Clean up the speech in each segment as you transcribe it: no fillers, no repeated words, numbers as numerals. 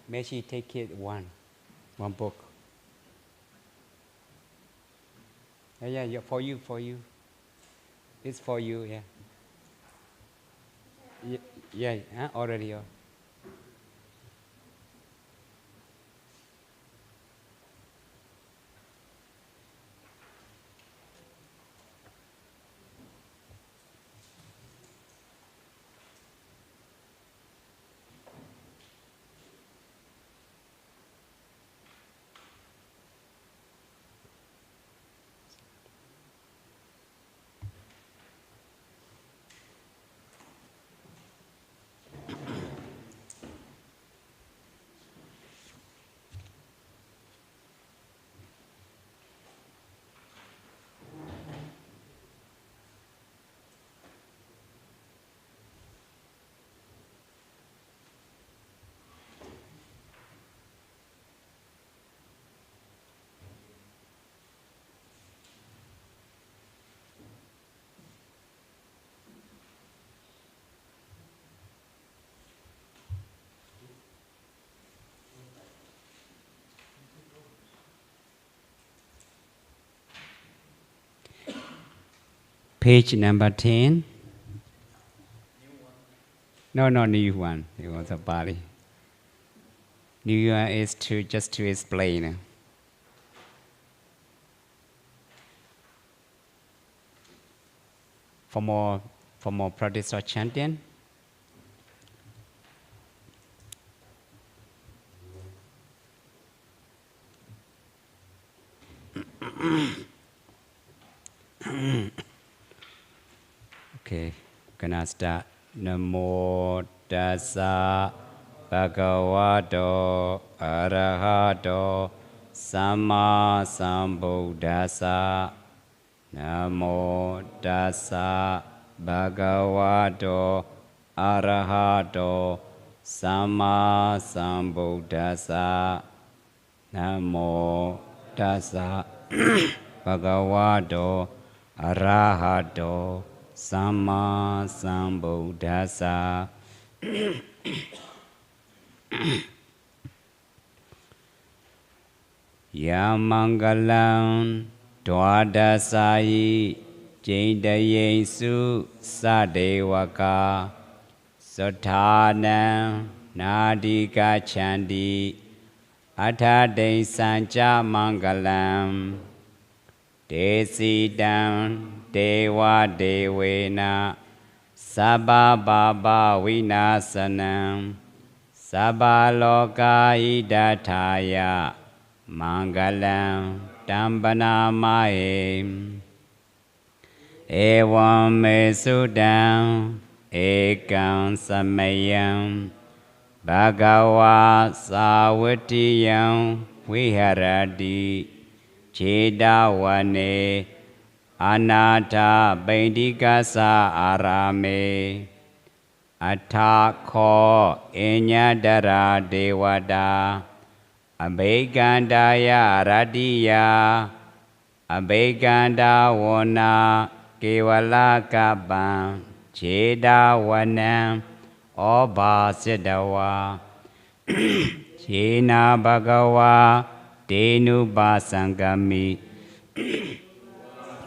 May she take it one book. Yeah, for you. It's for you, yeah, already. Page number 10. No, new one. It was a Bali. New one is just to explain. For more practice or chanting. Okay, gonna start. Namo tassa bhagavato arahato samma sambuddhassa. Namo tassa bhagavato arahato samma sambuddhassa. Namo tassa bhagavato arahato samma sambuddhassa. Yamangalam dwadasai jindayesu sadevaka suthanam nadika chandi athade sancha mangalam desidam dewa devena sabba baba vinasanam sabba loka idathaya mangalam tambana mae evam me sudam ekam samayam bhagava savatiyam viharati chedawane anata bindikasa arame athakho inyadara devada abhegandaya radiya abheganda wana kevalakabam chedawanam obhasidawa chena bhagava tenu basangami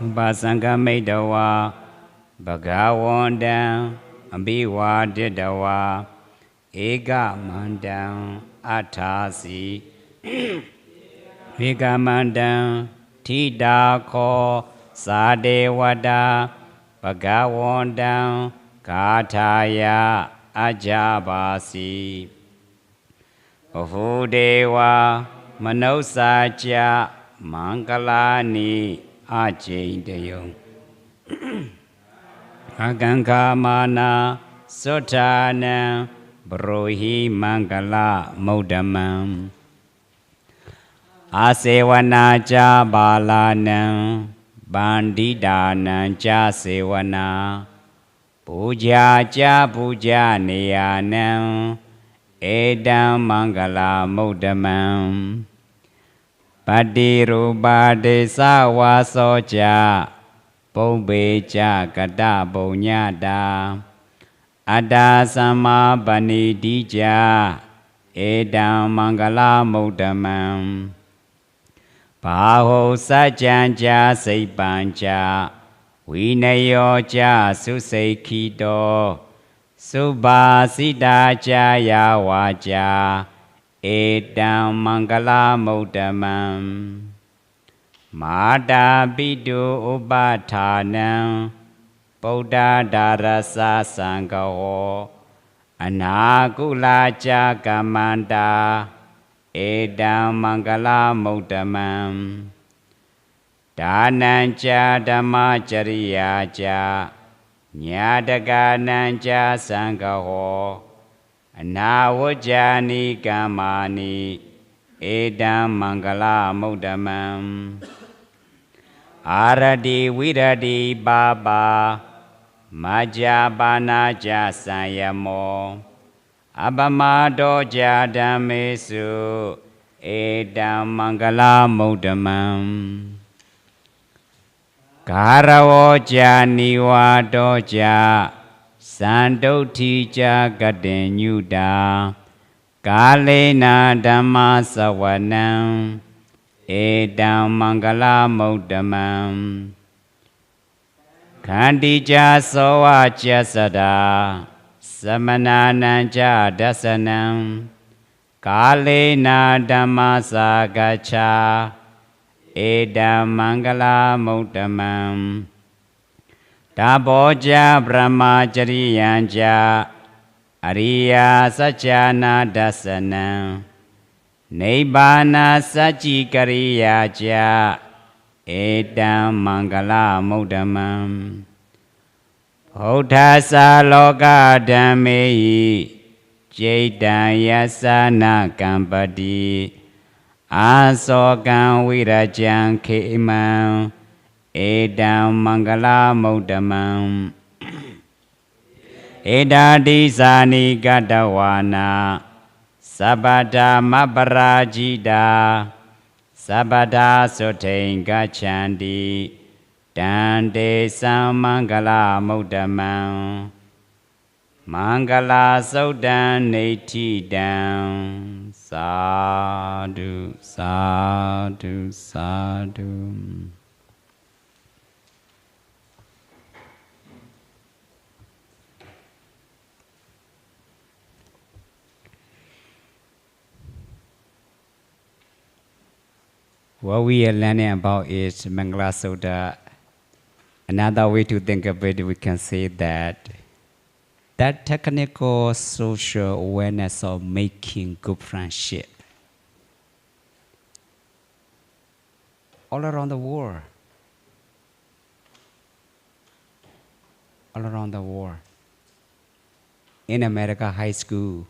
Basangamidawa Bhagawandam Ambivadidawa Ega Mandam Atasi Ega Mandam Tidako Sadewada Bhagawandam Kataya Ajabasi Ahudeva Manosaja Mangalani Ajayindayam Agankamana Suttanam Brohi Mangala Modamam Asevana Cha Balanam Bandidanam Cha Sevana Puja Cha Puja Niyanam Edam Mangala Modamam Padirupa desa wasoja Pombeja kata bonyada Ada sama banidija Edam Mangala Modamam Baho Sajanja Saipanja Vinayoja Susekido Subha Siddhaja Waja Edam Mangala Modamam Mada Bidu Ubatanam Buddha Darasa Sangaho Anagulaja Kamanda Edam Mangala Modamam Dananja Dhammachariyaja Nyadagananja Sangaho Anawajani Kamani Edam Mangala Modamam Aradi Viradi Baba Majabana Jasayamo Abamado Jadamesu Edam Mangala Modamam Karawoja Niwadoja Sandotija Gadenyuda Kalena Dhamma Sawanam Edam Mangala Modamam Kandija Soa Jasada Samanananja Dasanam Kalena Dhamma Sagacha Edam Mangala Modamam Taboja Brahmachariyanja Ariya Sajjana Dasanam Nibbana Sajjikariyaja Edam Mangala Modamam Buddhasa Loka Dhammehi Jaitayasana Kampati Asokan Virajan Khemam Edam Mangala Modamam Edadi Sani Gadawana Sabada Mabarajida Sabada Sotain Gachandi Dande Samangala Modamam Mangala Sodan Neti down Sadhu Sadhu Sadhu What we are learning about is Mangala Sutta. Another way to think of it, we can say that technical social awareness of making good friendship all around the world. All around the world. In America, high school,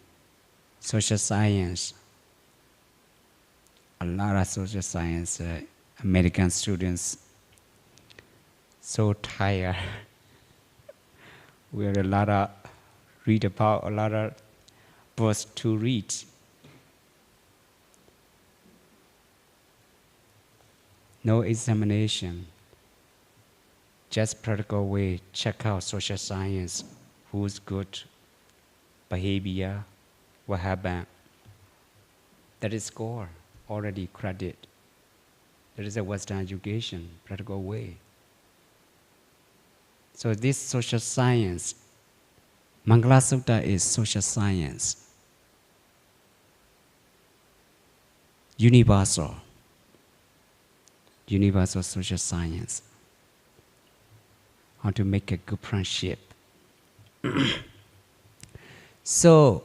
social science, a lot of social science, American students, so tired. We have a lot of read about, a lot of books to read. No examination, just practical way, check out social science, who's good, behavior, what happened. That is score. Already credit. There is a Western education, practical way. So this social science, Mangala Sutta is social science. Universal social science. How to make a good friendship. So,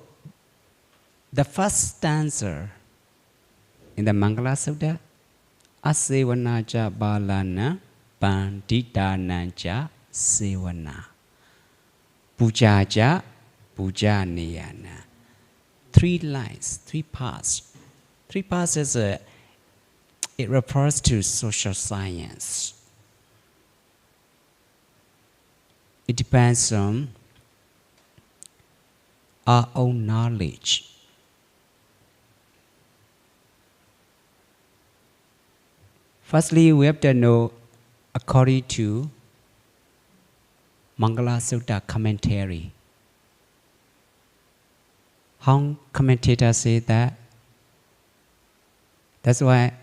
the first stanza in the Mangala Sutta, Asevanaja Balana Panditananja Sevana. Pujaja Pujaniyana. 3 lines, 3 parts. 3 parts is it refers to social science. It depends on our own knowledge. Firstly, we have to know, according to Mangala Sutta commentary, How commentators say that? That's why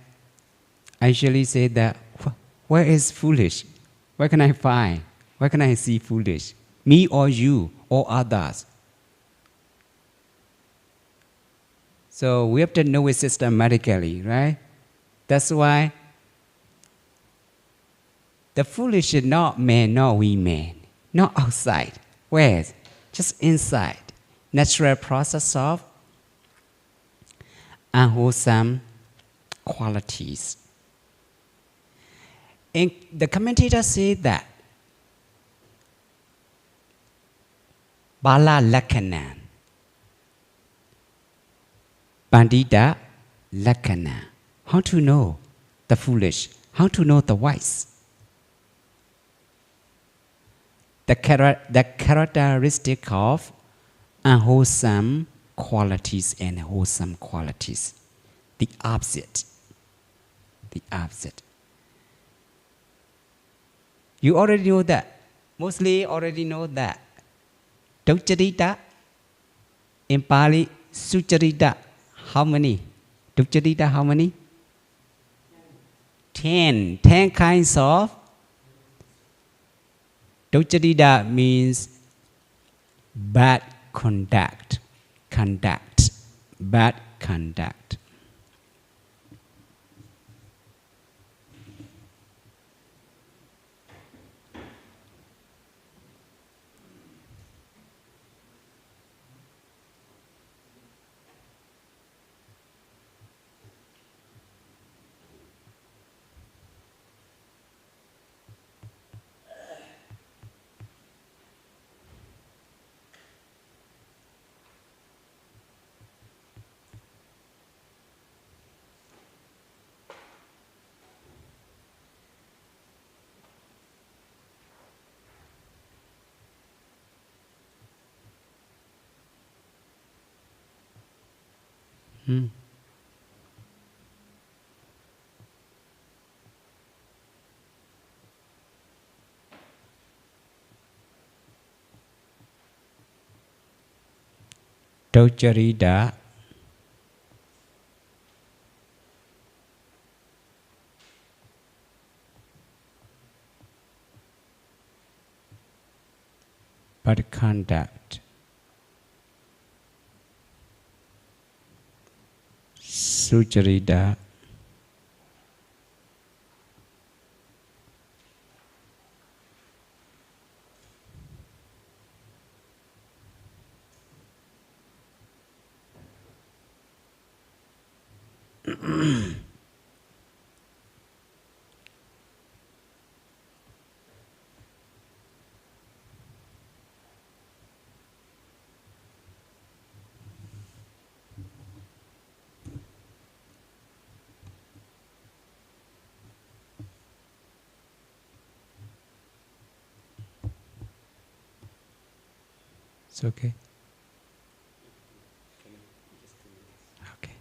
I usually say that, where is foolish? Where can I find? Where can I see foolish? Me or you or others? So we have to know it systematically, right? That's why the foolish is not man, not women, not outside. Where? Just inside. Natural process of unwholesome qualities. And the commentator say that Bala Lakanan, Bandita Lakana. How to know the foolish? How to know the wise? The characteristic of unwholesome qualities and wholesome qualities. The opposite. The opposite. You already know that. Mostly already know that. Dukkharita in Pali, Sucharita. How many? Dukkharita, how many? 10. 10 kinds of. Dukkharita means bad conduct. Conduct. Bad conduct. Dukkharita. Bad conduct. Sucharita. It's okay. Okay.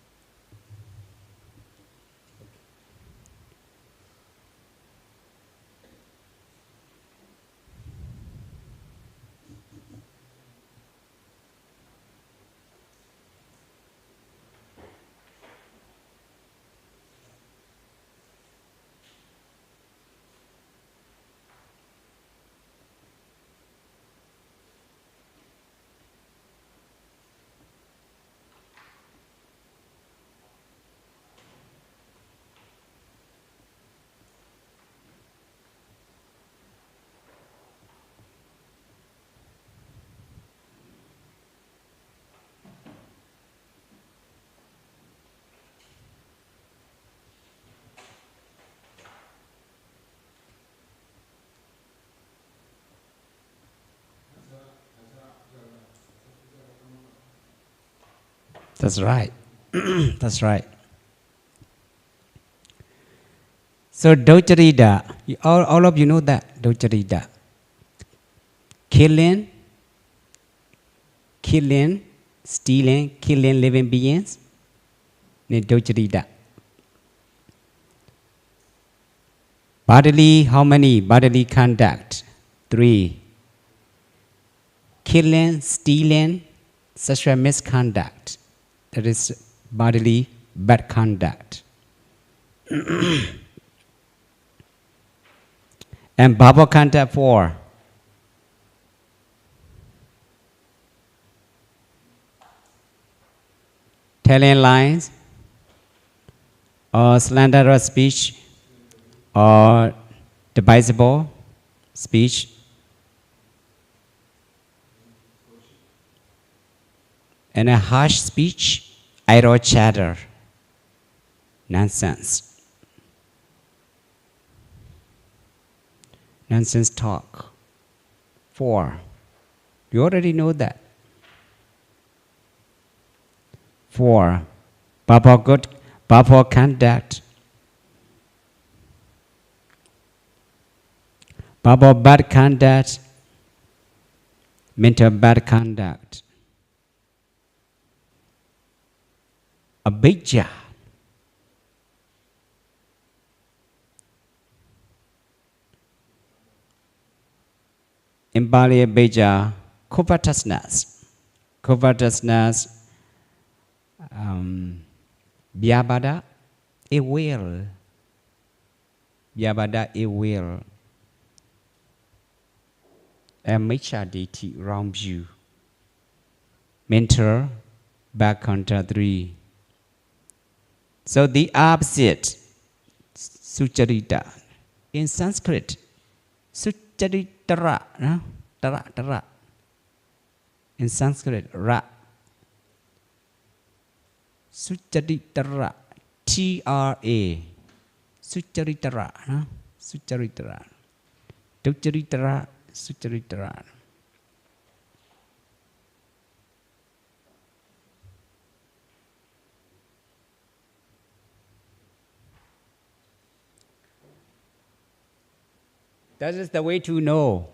That's right. That's right. So Dukkharita, all of you know that Dukkharita. Killing, stealing, killing living beings. Dukkharita. Bodily, how many? Bodily conduct. 3. Killing, stealing, sexual misconduct, that is bodily bad conduct. And verbal conduct 4. Telling lies, or slanderous speech, or derisible speech, and a harsh speech, idle chatter, nonsense. Nonsense talk. 4. You already know that. 4. Powerful conduct. Powerful bad conduct. Mental bad conduct. Abhijja. In Pali, abhijja, covetousness. Covetousness, vyabhada, ill will. Vyabhada, ill will. And miccha-ditthi, wrong view. Mental bad conduct 3. So the opposite, sucharita. In Sanskrit, sucharitara, no? Tara. In Sanskrit, ra. Sucharitara, T-R-A. Sucharitara, no? Sucharitara. Ducharitara, sucharitara. That is the way to know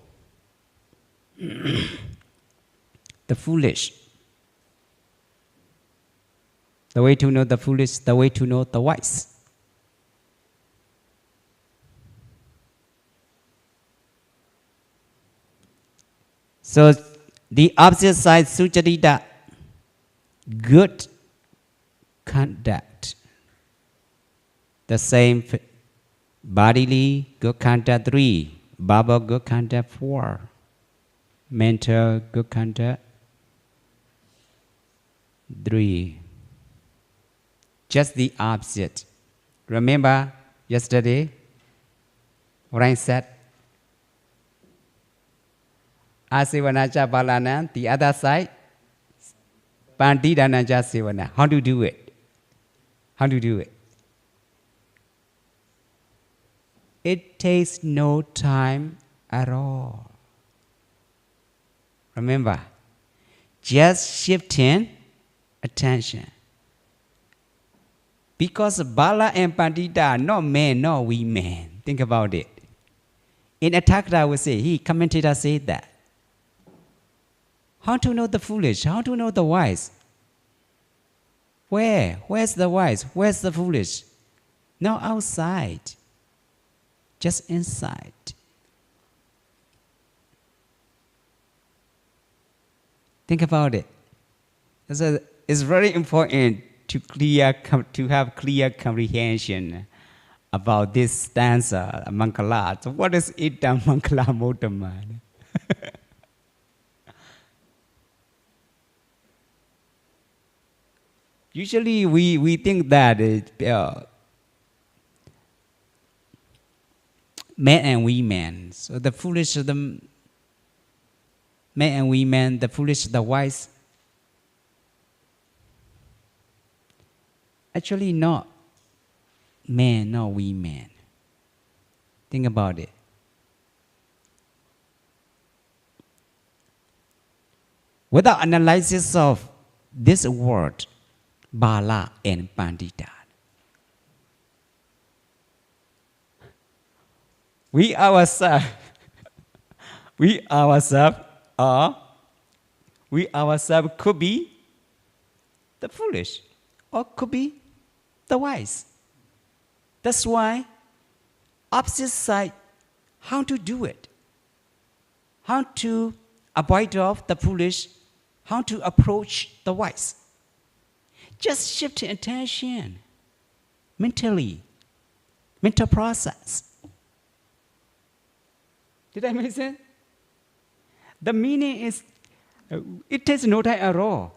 the foolish. The way to know the foolish, the way to know the wise. So the opposite side, sucharita, good conduct. The same bodily good conduct 3, verbal good conduct 4, mental good conduct 3. Just the opposite. Remember yesterday what I said? Asivanacha Balana, the other side, Pandidanaja Sivana. How to do it? How to do it? It takes no time at all. Remember, just shifting attention. Because Bala and Pandita are not men, not women. Think about it. In Atakta, we say, commentator said that. How to know the foolish? How to know the wise? Where? Where's the wise? Where's the foolish? Not outside. Just inside. Think about it. It's very important to have clear comprehension about this stanza, Mankala. So what is Iddha Mankala Motaman? Usually we think that men and women. So the foolish, the men and women, the foolish, the wise. Actually not men, not women. Think about it. Without analysis of this word, Bala and Pandita, we ourselves could be the foolish or could be the wise. That's why opposite side, how to do it, how to avoid of the foolish, how to approach the voice. Just shift attention mentally, mental process. Did I make sense? The meaning is, it takes no time at all.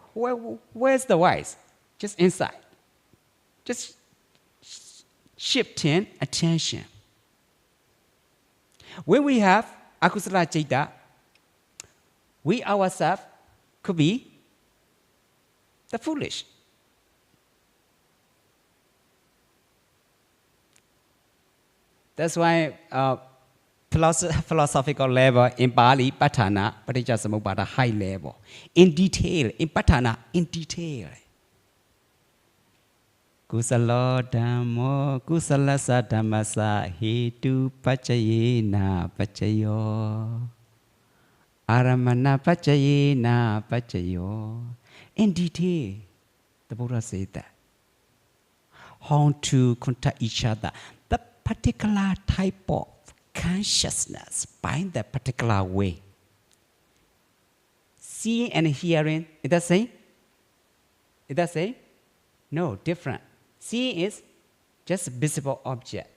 Where's the voice? Just inside. Just shifting attention. When we have akusala citta, we ourselves could be the foolish. That's why philosophical level in Bali, Patana, Paticcasamuppada, high level. In detail, in Patana, in detail. Kusala dhammo, kusala sadhamasa, hetu pachayena pachayo. Aramana pachayena pachayo. In detail, the Buddha said that. How to contact each other. The particular type of consciousness by the particular way. Seeing and hearing, is that same? Is that same? No, different. Seeing is just a visible object.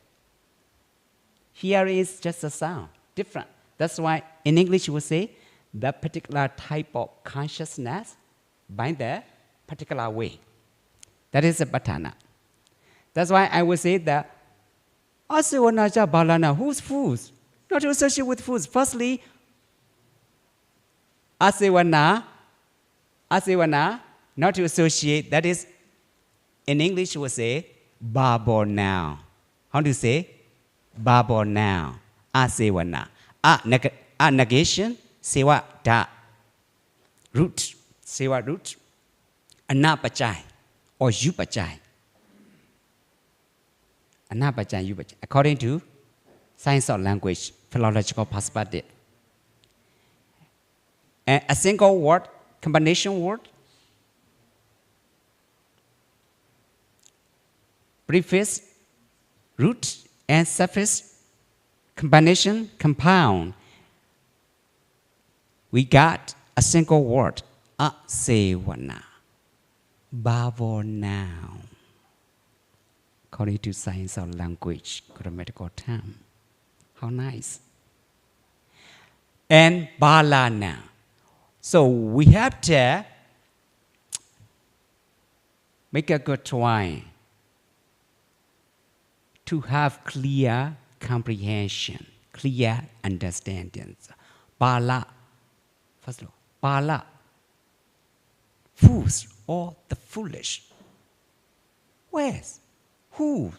Hearing is just a sound, different. That's why in English we say the particular type of consciousness by the particular way. That is a patana. That's why I would say that Asivanaja balana, who's foods? Not to associate with foods. Firstly, asivana, not to associate. That is, in English we say, babo now. How do you say? Babo now. Asivana. A negation, sewa da. Root, sewa root. Anapachai, or yupachai. According to science of language, philological perspective. And a single word, combination word, preface, root, and suffix, combination, compound. We got a single word, asevana, babo now. According to science of language, grammatical term. How nice. And bala now. So we have to make a good try to have clear comprehension, clear understanding. Bala, first of all, bala, fools or the foolish. Where's? Who?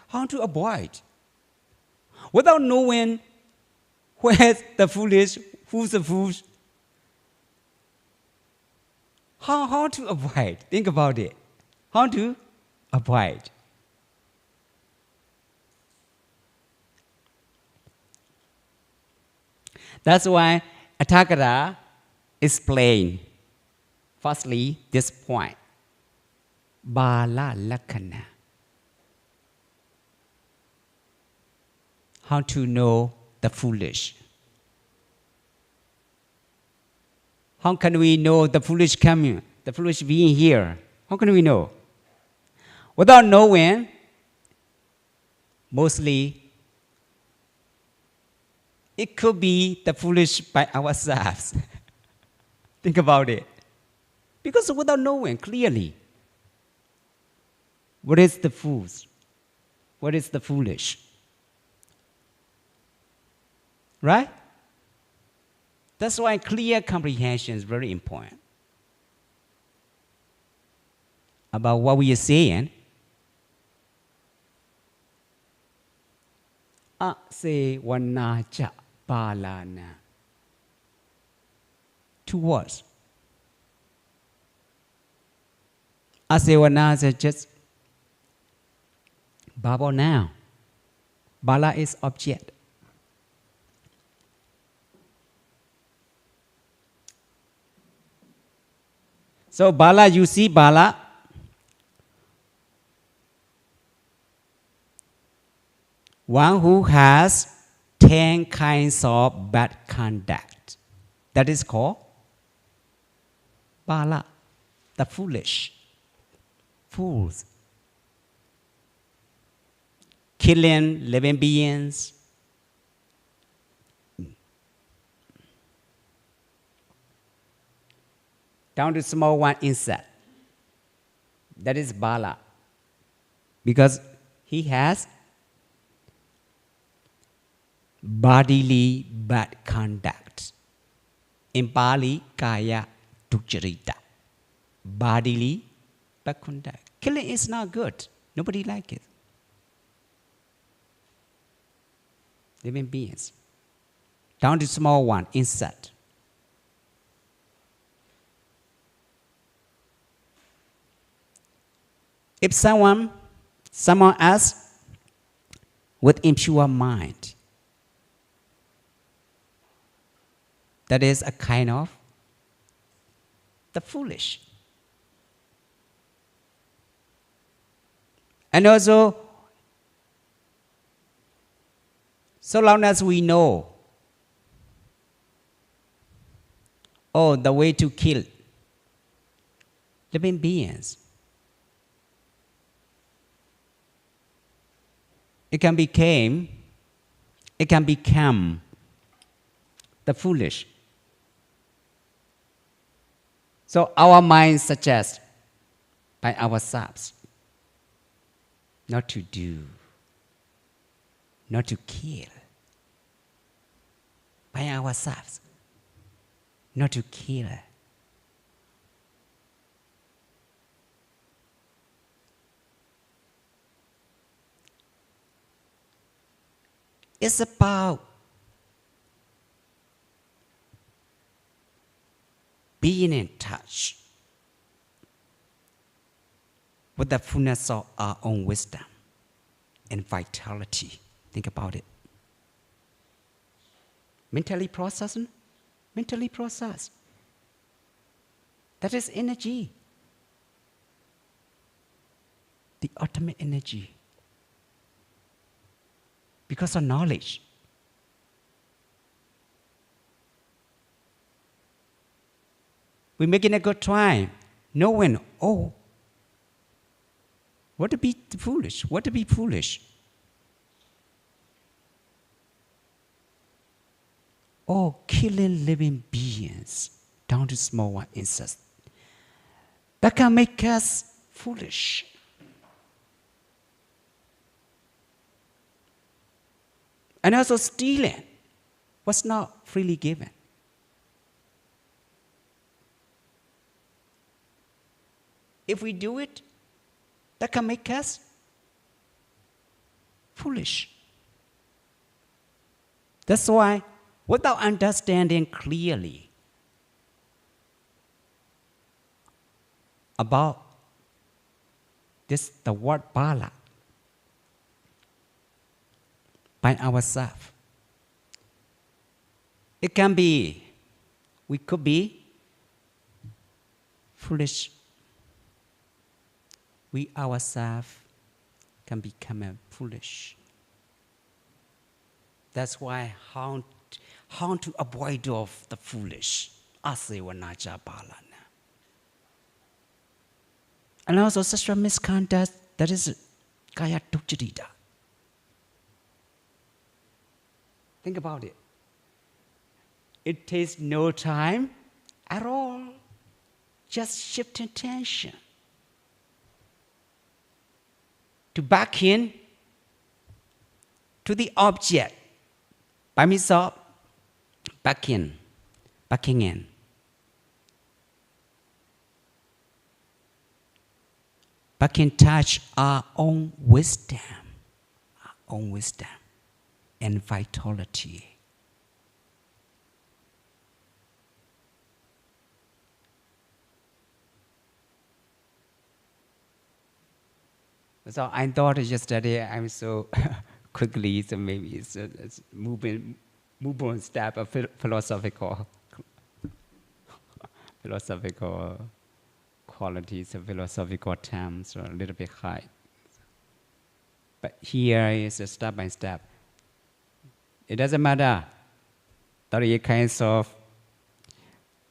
How to avoid? Without knowing where's the foolish, who's the foolish. How to avoid? Think about it. How to avoid? That's why Athagata explained, firstly, this point. Bala lakkhana. How to know the foolish? How can we know the foolish coming, the foolish being here? How can we know? Without knowing, mostly it could be the foolish by ourselves. Think about it. Because without knowing clearly, what is the fools? What is the foolish? Right? That's why clear comprehension is very important about what we are saying. Asevanaja balana. 2 words. Asevana is just babo now. Bala is object. So bala, you see bala. One who has 10 kinds of bad conduct. That is called Bala, the foolish, fools, killing living beings. Down to small one insect. That is Bala. Because he has bodily bad conduct. In Pali, Kaya Ducharita. Bodily bad conduct. Killing is not good. Nobody likes it. Living beings. Down to small one, insect. If someone else with impure mind, that is a kind of the foolish. And also, so long as we know, the way to kill living beings, it can become the foolish. So our mind suggests by ourselves not to do, not to kill. By ourselves, not to kill. It's about being in touch with the fullness of our own wisdom and vitality. Think about it. Mentally process. That is energy. The ultimate energy. Because of knowledge. We're making a good try, knowing, what to be foolish, what to be foolish. Killing living beings, down to small one insects. That can make us foolish. And also stealing was not freely given. If we do it, that can make us foolish. That's why, without understanding clearly about this, the word Bala, by ourselves, it can be, we could be foolish. We ourselves can become foolish. That's why how to avoid of the foolish. Asevanaja balana. And also such a misconduct, that is kaya tuchirita. Think about it. It takes no time at all. Just shifting tension. To back in to the object. By means of backing in. Back in touch our own wisdom and vitality. So I thought yesterday I'm so quickly, so maybe it's moving step of philosophical qualities, philosophical terms, or a little bit high. But here is a step by step. It doesn't matter 38 kinds of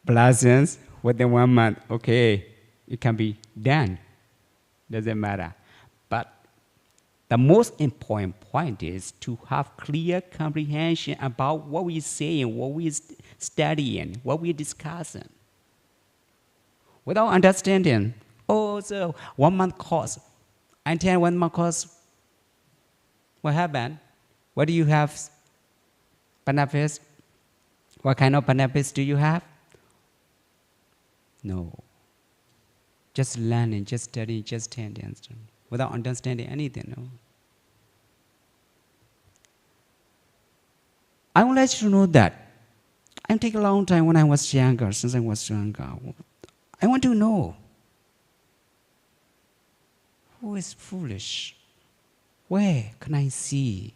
blessings, within 1 month, okay, it can be done. Doesn't matter. But the most important point is to have clear comprehension about what we're saying, what we're studying, what we're discussing. Without understanding, oh, so 1 month course, until 1 month course, what happened? What do you have? Benefits? What kind of benefits do you have? No. Just learning, just studying, just standing, without understanding anything. No. I would like you to know that it took a long time when I was younger, since I was younger. I want to know who is foolish. Where can I see?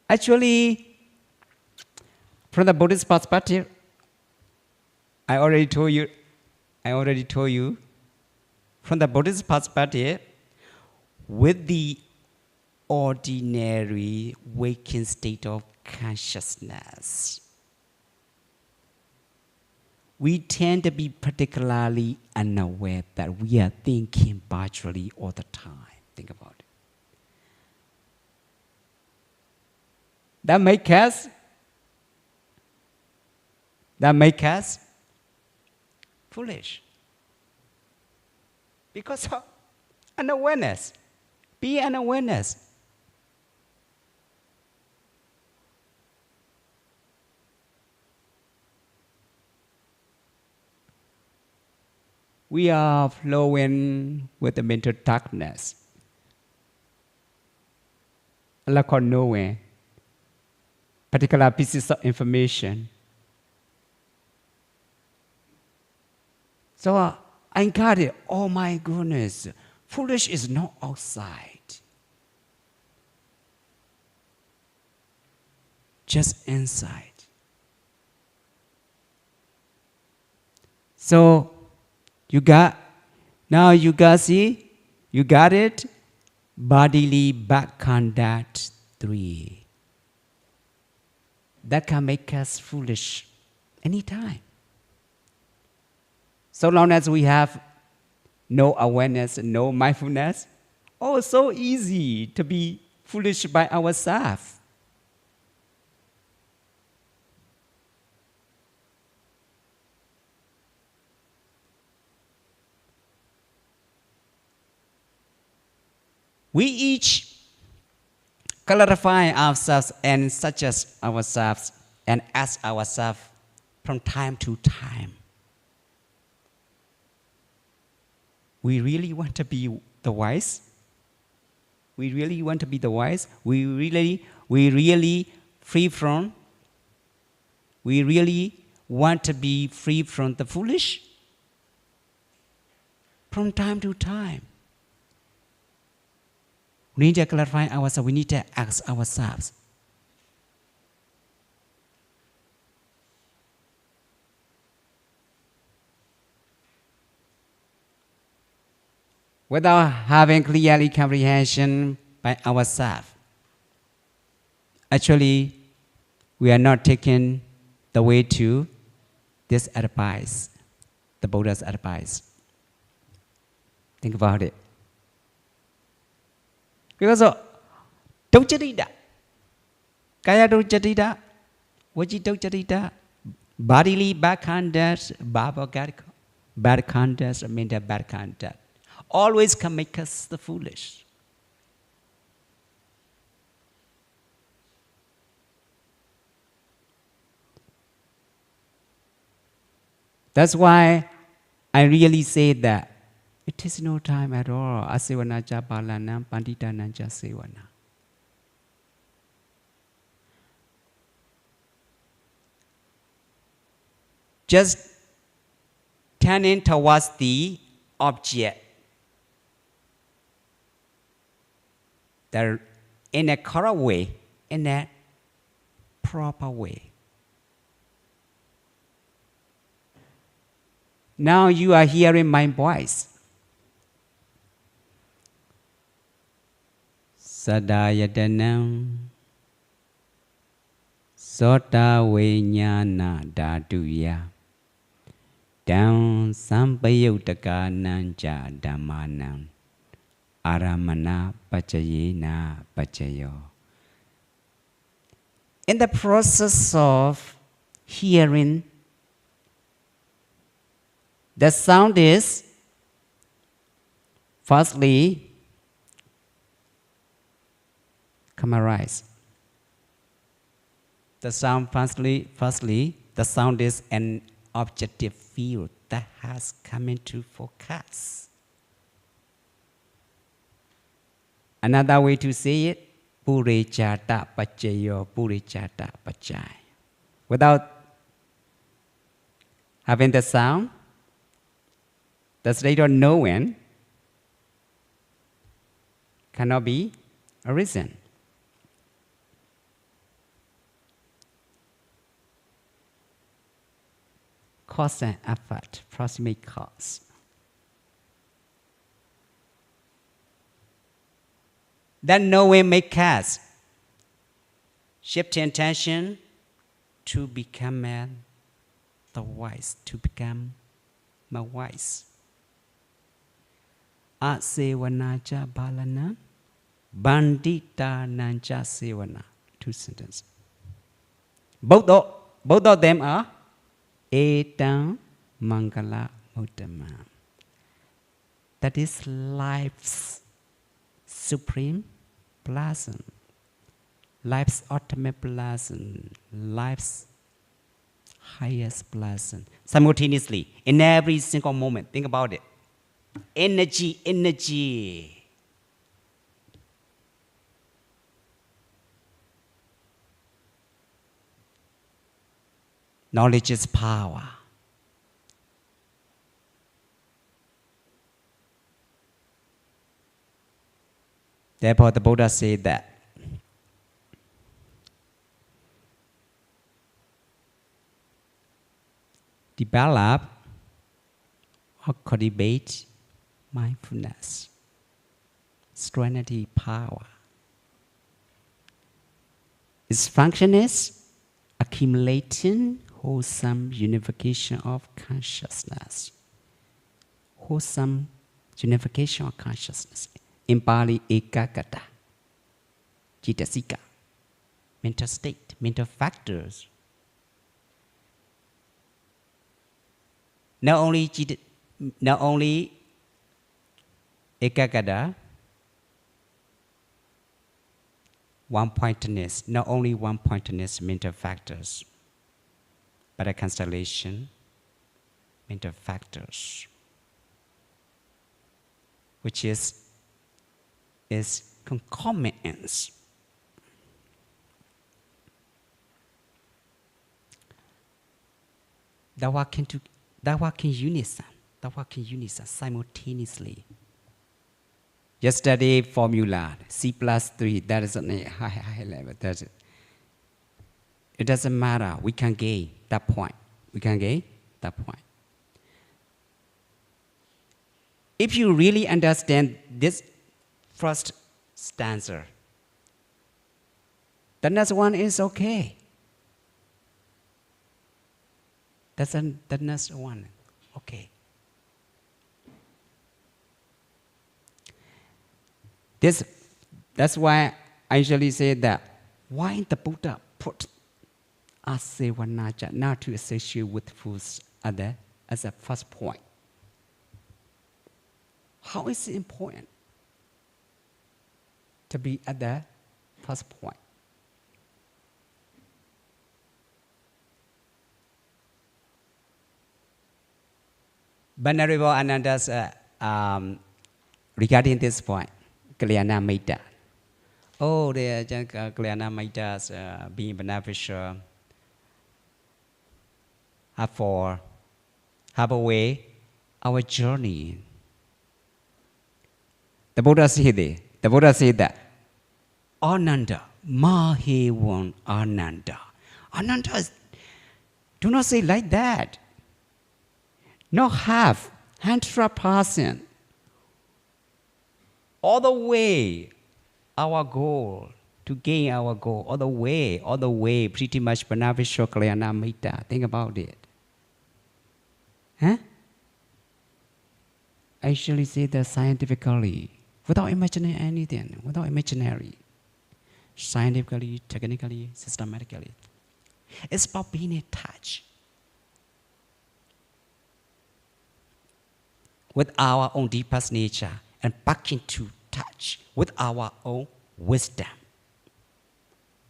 Actually, from the Buddhist perspective, I already told you, from the Buddhist perspective, with the ordinary waking state of consciousness, we tend to be particularly unaware that we are thinking virtually all the time. Think about it. That make us foolish. Because of unawareness. Be unawareness. We are flowing with the mental darkness. Lack of knowing particular pieces of information. So I got it. Oh my goodness. Foolish is not outside. Just inside. So you got it. Bodily bad conduct 3. That can make us foolish anytime. So long as we have no awareness, no mindfulness, oh, so easy to be foolish by ourselves. We each clarify ourselves and suggest ourselves and ask ourselves from time to time. We really want to be the wise? We really want to be the wise? We really free from? We really want to be free from the foolish? From time to time. We need to clarify ourselves. We need to ask ourselves. Without having clearly comprehension by ourselves, actually, we are not taking the way to this advice, the Buddha's advice. Think about it. Because of Duccarita, Kaya Duccarita, Vaci Duccarita, bodily bad conduct, bad conduct, mental bad conduct, always can make us the foolish. That's why I really say that it is no time at all. Asevana cha balanam panditanam cha sevana. Just turning towards the object. In a correct way, in a proper way. Now you are hearing my voice. Sadayadanam Sota Vinyana Dhatuya Down Sampayutaka Nanja Dhammanam Aramana Pachayena Pachayo. In the process of hearing, the sound is firstly camerized. The sound firstly, the sound is an objective field that has come into focus. Another way to say it, Purichata Pachayo, Purichata Pachai. Without having the sound, the state of knowing cannot be arisen. Cause and effect, proximate cause. Then knowing may cast, shift intention to become man, the wise, to become more wise. Asevanaja balana, bandita nanja sevana. 2 sentences. Both of them are Etam Mangala Uttama. That is life's supreme blossom, life's ultimate blossom, life's highest blossom. Simultaneously, in every single moment, think about it. Energy. Knowledge is power. Therefore, the Buddha said that develop or cultivate mindfulness, serenity, power. Its function is accumulating wholesome unification of consciousness. Wholesome unification of consciousness. In Pali, ekagata, citasika, mental state, mental factors. Not only ekagata, one-pointedness, not only one-pointedness mental factors, but a constellation mental factors, which is concomitance. That work in unison, simultaneously. Yesterday formula, C+3, that is on a high level. That's it. It doesn't matter. We can gain that point. If you really understand this first stanza, the next one is okay. The next one, okay. That's why I usually say that why the Buddha put asevanaja not to associate with foods as a first point. How is it important to be at the first point? Venerable Ananda's regarding this point, Kalyana Metta. Oh, the Kalyana Metta's being beneficial have away our journey. The Buddha said that Ananda, Mahewan Ananda. Ananda, do not say like that. Not half, 100%. All the way, our goal to gain our goal, all the way, pretty much beneficial Kalyana Metta. Think about it. Huh? I actually say that scientifically, without imagining anything, without imaginary, scientifically, technically, systematically. It's about being in touch with our own deepest nature and back into touch with our own wisdom,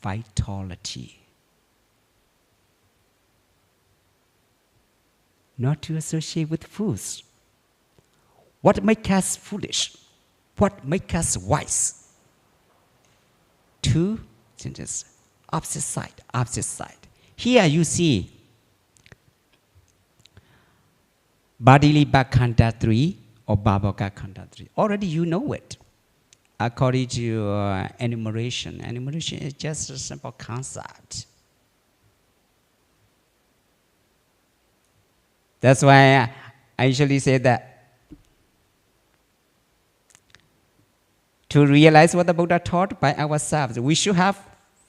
vitality. Not to associate with fools. What makes us foolish? What makes us wise? Two changes. Opposite side, opposite side. Here you see Bodhili Bhakkanda 3 or Bhavaka Khanda 3. Already you know it. According to enumeration. Enumeration is just a simple concept. That's why I usually say that to realize what the Buddha taught by ourselves, we should have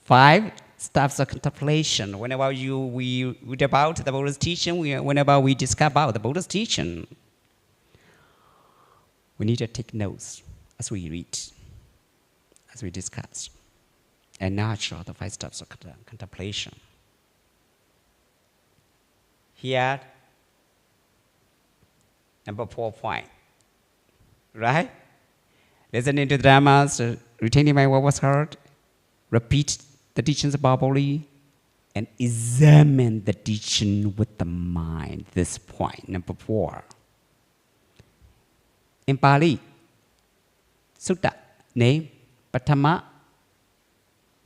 5 steps of contemplation. Whenever we read about the Buddha's teaching, whenever we discuss about the Buddha's teaching, we need to take notes as we read, as we discuss, and nurture the 5 steps of contemplation. Here, number 4 point, right? Listening to dramas, retaining my what was heard, repeat the teachings verbally, and examine the teaching with the mind. This point, number 4. In Pali, Sutta, name, Patama,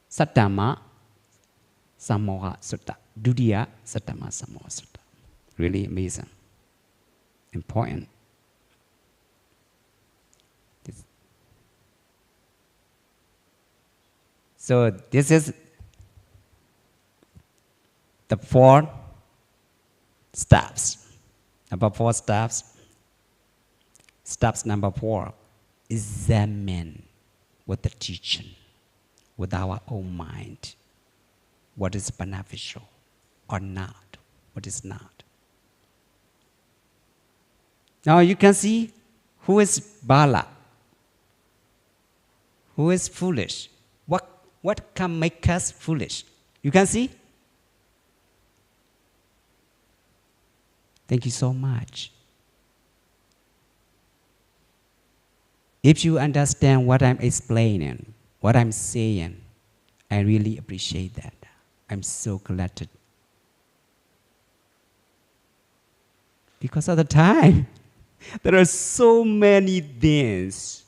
Sattama, Samoha Sutta. Dutiya, Sattama, Samoha Sutta. Really amazing. Important. So this is the 4 steps. Number 4 steps. Steps number 4, examine with the teaching, with our own mind, what is beneficial or not, what is not. Now you can see who is Bala, who is foolish. What can make us foolish? You can see? Thank you so much. If you understand what I'm explaining, what I'm saying, I really appreciate that. I'm so glad to. Because of the time, there are so many things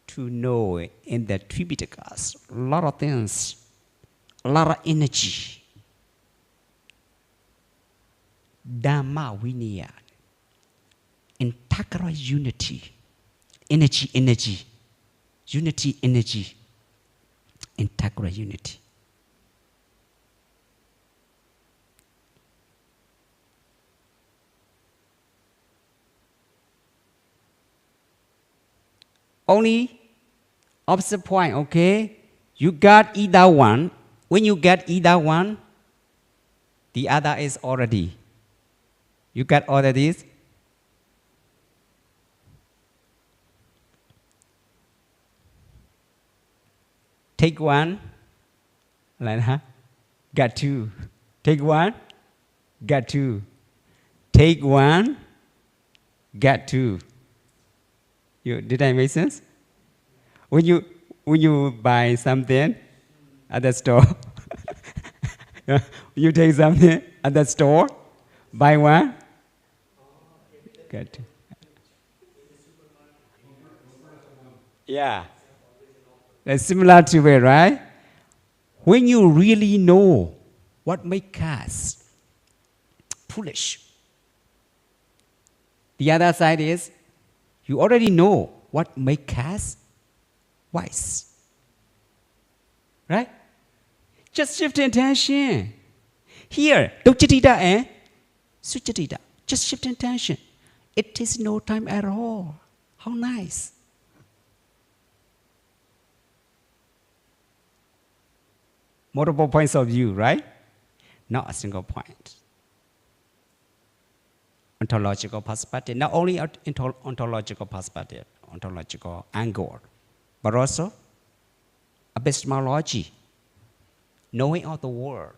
to know in the Tripitakas. A lot of things, a lot of energy. Dhamma Vinaya, integral unity. Energy, unity, energy, integral unity. Only opposite point, okay? You got either one. When you get either one, the other is already. You got all of these? Take one, like that, got 2. Take one, got 2. Take one, got 2. Did I make sense? When you buy something at the store, you take something at the store, buy one, got 2. Yeah. That's similar to it, right? When you really know what makes us foolish, the other side is you already know what makes us wise. Right? Just shift attention. Here, Dukkhatita and Suchatita. Just shift attention. It takes no time at all. How nice. multiple points of view, right? Not a single point. Ontological perspective, not only ontological perspective, ontological angle, but also epistemology, knowing of the world.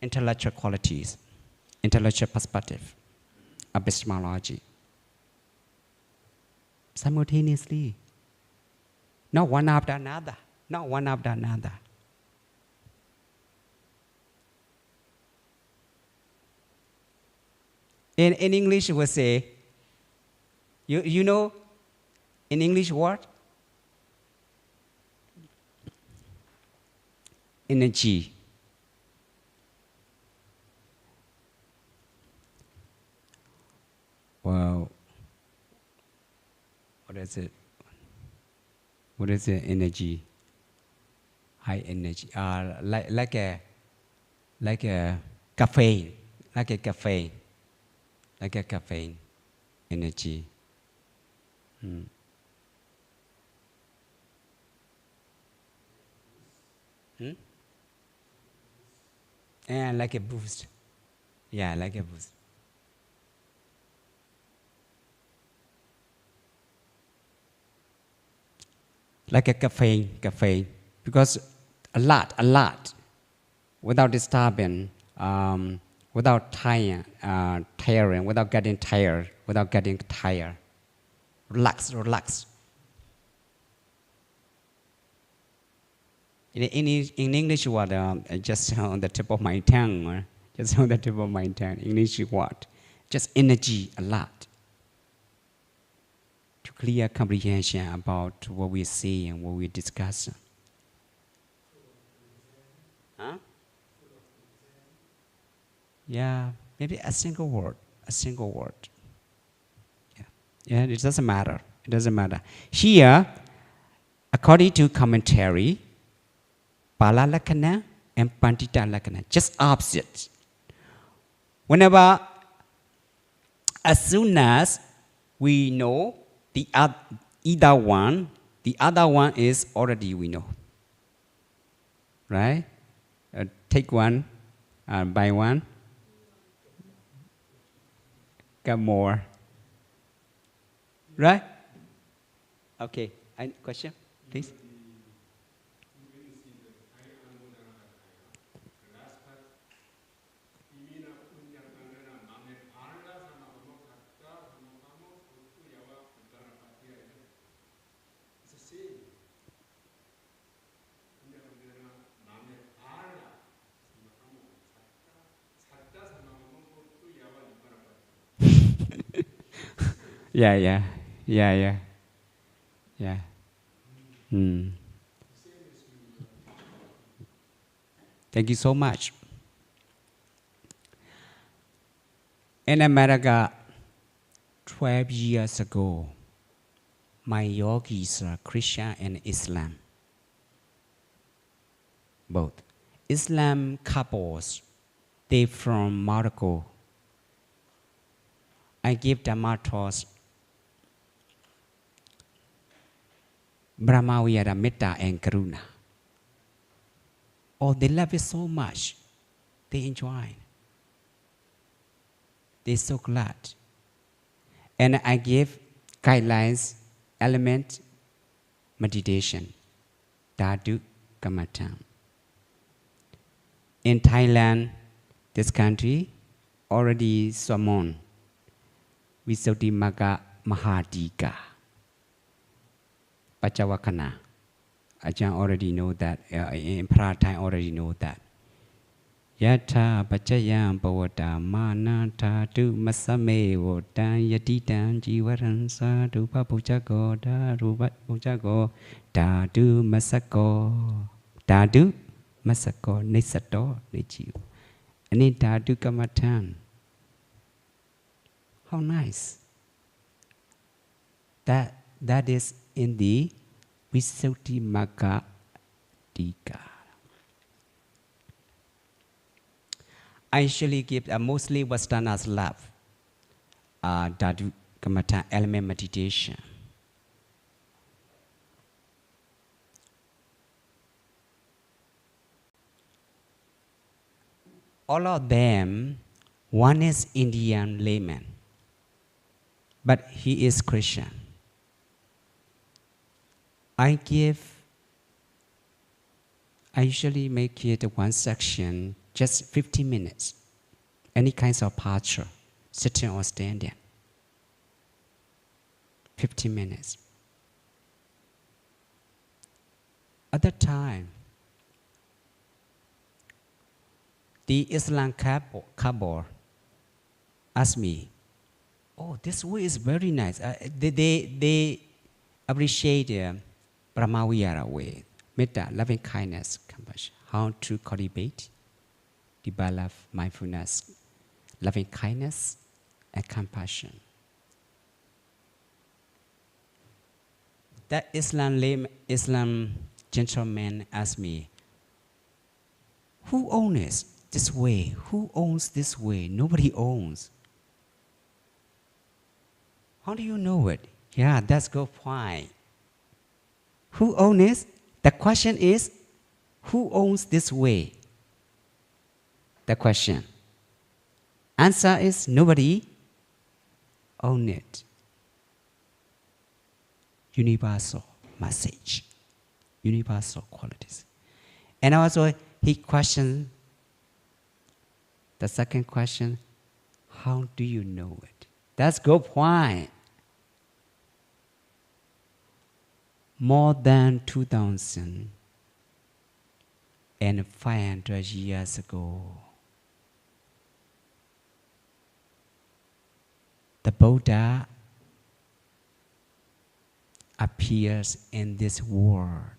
Intellectual qualities, intellectual perspective, epistemology. Simultaneously, not one after another, not one after another. In English, we say, you know, in English word, energy. Well, what is it? What is it? Energy, high energy. Like a caffeine, like a caffeine, like a caffeine, energy. And like a boost. Yeah, like a boost. Like a caffeine. Because a lot, without disturbing, without tiring, without getting tired. Relax. In English word, just on the tip of my tongue, English word, just energy a lot. To clear comprehension about what we see and what we discuss. Huh? Yeah, maybe a single word. Yeah, it doesn't matter. Here, according to commentary, Pala Lakana and Pantita Lakana, just opposite. Whenever, as soon as we know the other one is already we know. Right? Take one, buy one, get more. Right? Okay. Any question, please? Yeah. Thank you so much. In America, 12 years ago, my yogis are Christian and Islam. Both. Islam couples, they from Morocco. I give Dhamma talks, Brahma Vihara, Metta and Karuna. Oh, they love it so much. They enjoy. They're so glad. And I give guidelines, element, meditation, Dhatu Kamatan. In Thailand, this country, already Swamon, Visuddhi Magga Mahadika, Pachavakana. Ajahn already know that, in Prathai already know that. Yatha Pachayam Pavata Manata Tu Masame Votan Yatitan Jivaran Sadu Papuchago Daru Papuchago Dadu Masako Nisato Nichiu. And in Dadu Kamatan. How nice. That is in the Visuddhi Magga Dika. I usually give mostly what's done as love, Dhatu Kamata element meditation. all of them, one is Indian layman, but he is Christian. I usually make it one section, just 15 minutes. Any kinds of posture, sitting or standing. 15 minutes. At that time, the Islam couple asked me, "Oh, this way is very nice." They appreciate Brahmavihara way, metta, loving kindness, compassion, how to cultivate, develop mindfulness, loving kindness, and compassion. That Islam gentleman asked me, "Who owns this way? Who owns this way? Nobody owns." How do you know it? Yeah, that's good point. Who owns it? The question is, who owns this way? The question. Answer is nobody owns it. Universal message, universal qualities. And also he questioned the second question, how do you know it? That's good point. More than 2,500 years ago, the Buddha appears in this world.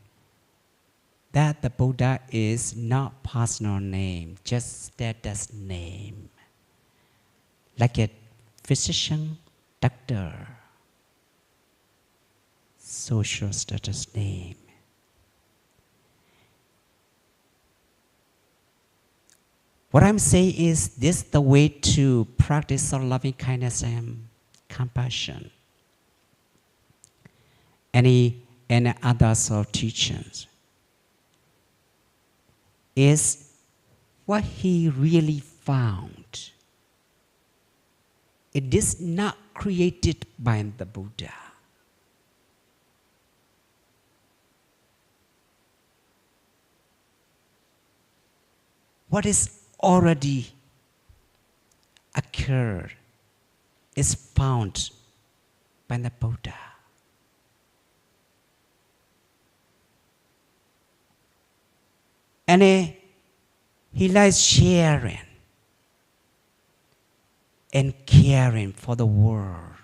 That the Buddha is not personal name, just status name. Like a physician, doctor, social status name. What I'm saying is this the way to practice of loving kindness and compassion. Any other sort of teachings is what he really found. It is not created by the Buddha. What is already occurred is found by the Buddha. And he likes sharing and caring for the world,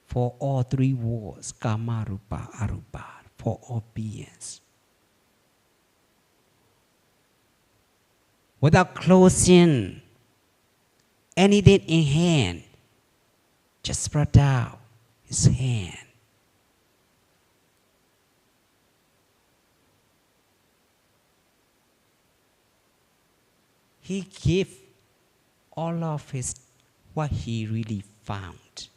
for all three worlds, Kama, Rupa, Arupa, for all beings. Without closing anything in hand, just spread out his hand. He gave all of his what he really found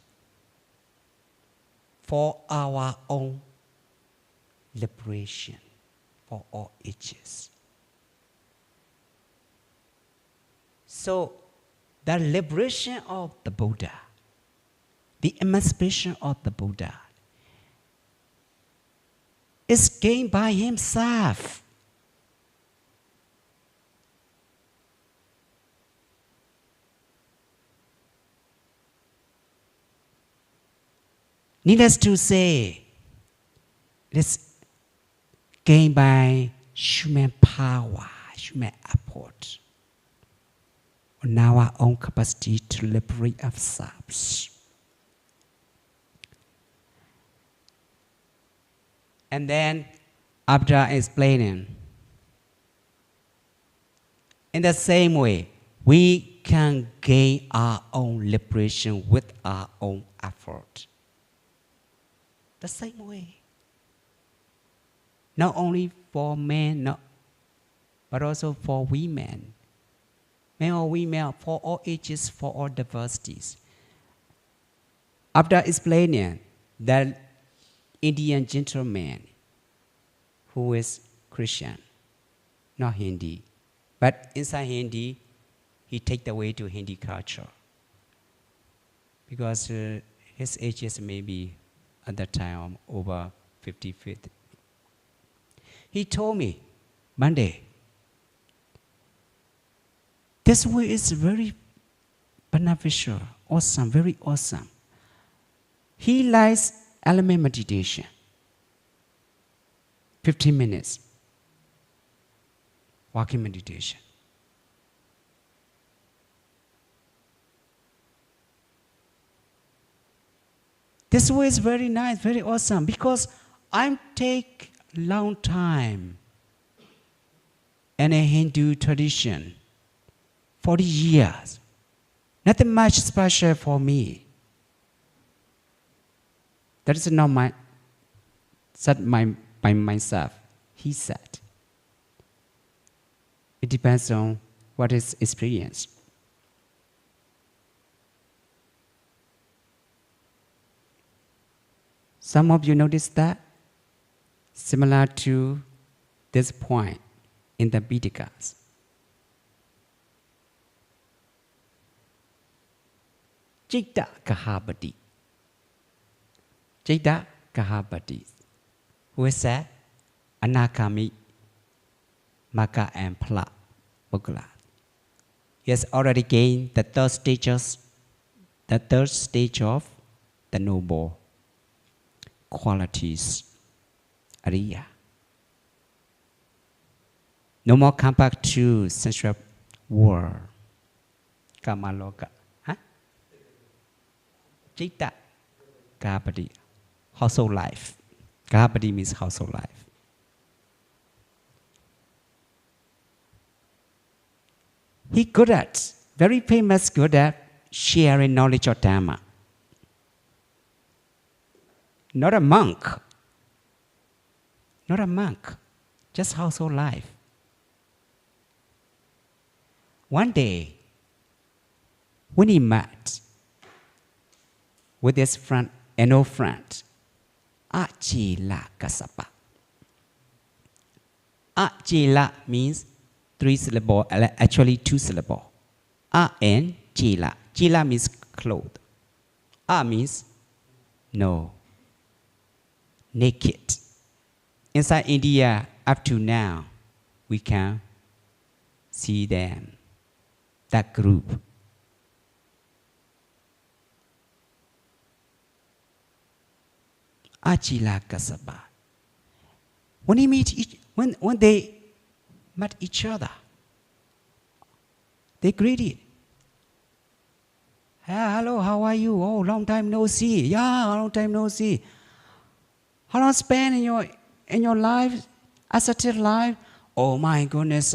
for our own liberation, for all ages. So the liberation of the Buddha, the emancipation of the Buddha, is gained by himself. Needless to say, it is gained by human power, human effort, on our own capacity to liberate ourselves. And then, after explaining, in the same way, we can gain our own liberation with our own effort. The same way. Not only for men, but also for women. Men or women, for all ages, for all diversities. After explaining that Indian gentleman who is Christian, not Hindi, But inside Hindi, he take the way to Hindi culture. Because his age is maybe at that time over 50. He told me, Monday, this way is very beneficial, awesome, very awesome. He likes element meditation. 15 minutes. Walking meditation. This way is very nice, very awesome, because I take long time in a Hindu tradition, 40 years. Nothing much special for me. That is not my, said by myself, he said. It depends on what is experienced. Some of you notice that? Similar to this point in the Pittakas. Citta Kahabati. Citta Kahabati. Who is that? Anakami, Maka and Pla Bukula. He has already gained the third stage of the noble qualities. Ariya. No more come back to sensual world. Kamaloka. Huh? Citta Kahabati. Household life. Kahabati means household life. He good at, very famous, good at sharing knowledge of Dhamma. Not a monk. Not a monk. Just household life. One day, when he met with his friend, an old friend, Achila Kasapa. Achila means 3 syllables, actually 2 syllables. A and Chila. Chila means clothed. A means no. Naked. Inside India, up to now, we can see them, that group. Achila Kasaba. When they met each other, they greeted. Hello, how are you? Oh, long time no see. Yeah, long time no see. How long spent in your life, ascetic life? Oh my goodness,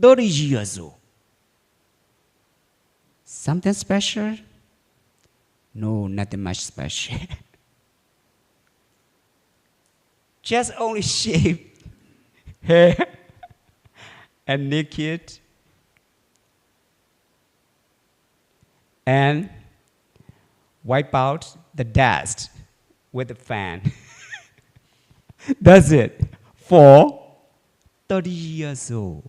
30 years old. Something special? No, nothing much special. Just only shaved hair and naked and wipe out the dust with a fan. That's it. For 30 years old.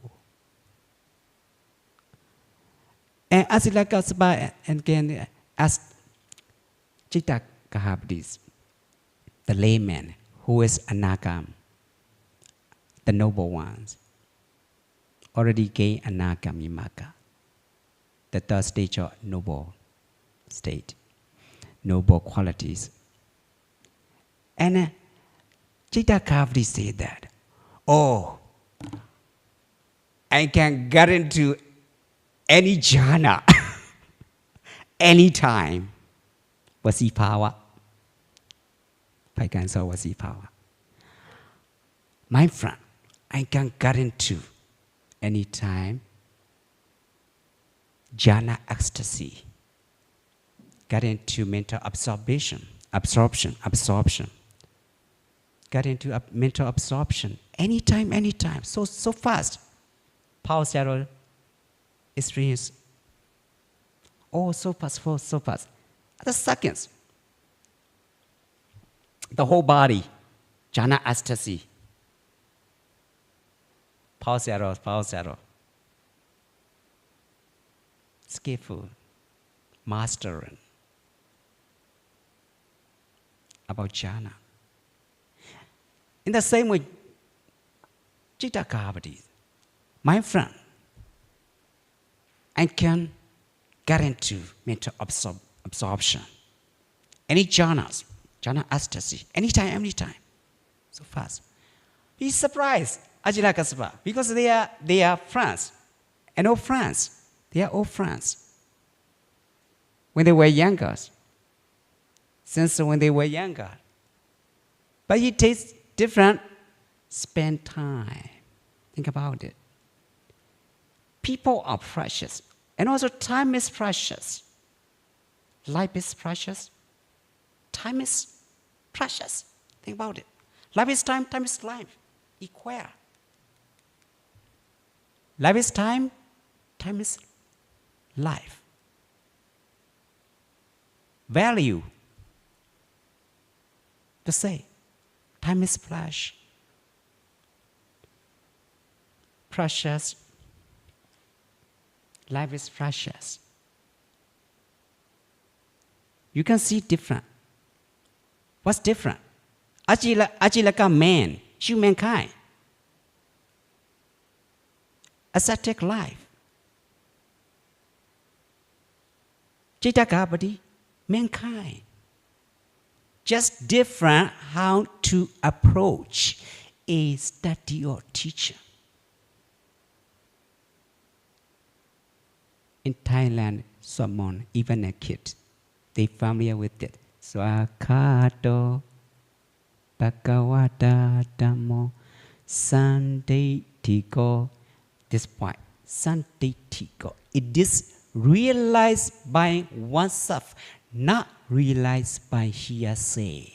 And Asila Kasaba and again asked Citta Kahabdis, the layman, who is Anagam, the noble ones, already gained Anagamimaka, the third stage of noble state, noble qualities. And Citta Kahabdis said that, oh, I can get into any jhana, anytime. Vasi power. Vasi power. My friend, I can get into anytime jhana ecstasy. Get into mental absorption. Get into mental absorption. Anytime. So fast. Power zero experience. Oh, so fast. The seconds. The whole body. Jhana ecstasy. Power zero. skillful, mastering about jhana. In the same way, Citta Kapati, my friend, I can get into mental absorption. Any jhanas, jhana ecstasy, anytime, so fast. He's surprised, Ajila Kasapa, because they are friends, and old friends. They are old friends. When they were younger, since when they were younger. But it tastes different. Spend time. Think about it. People are precious. And also time is precious. Life is precious. Time is precious. Think about it. Life is time is life. Equal. Life is time is life. Value. To say, time is precious. Life is precious. You can see different. What's different? Ajilaka man, humankind. Ascetic life. Citta Kapati, mankind. Just different how to approach a study or teacher. In Thailand, someone, even a kid, they familiar with it. Swakato, Bhagavata Dhammo, Sandetiko. This point, Sandetiko. It is realized by oneself, not realized by hearsay.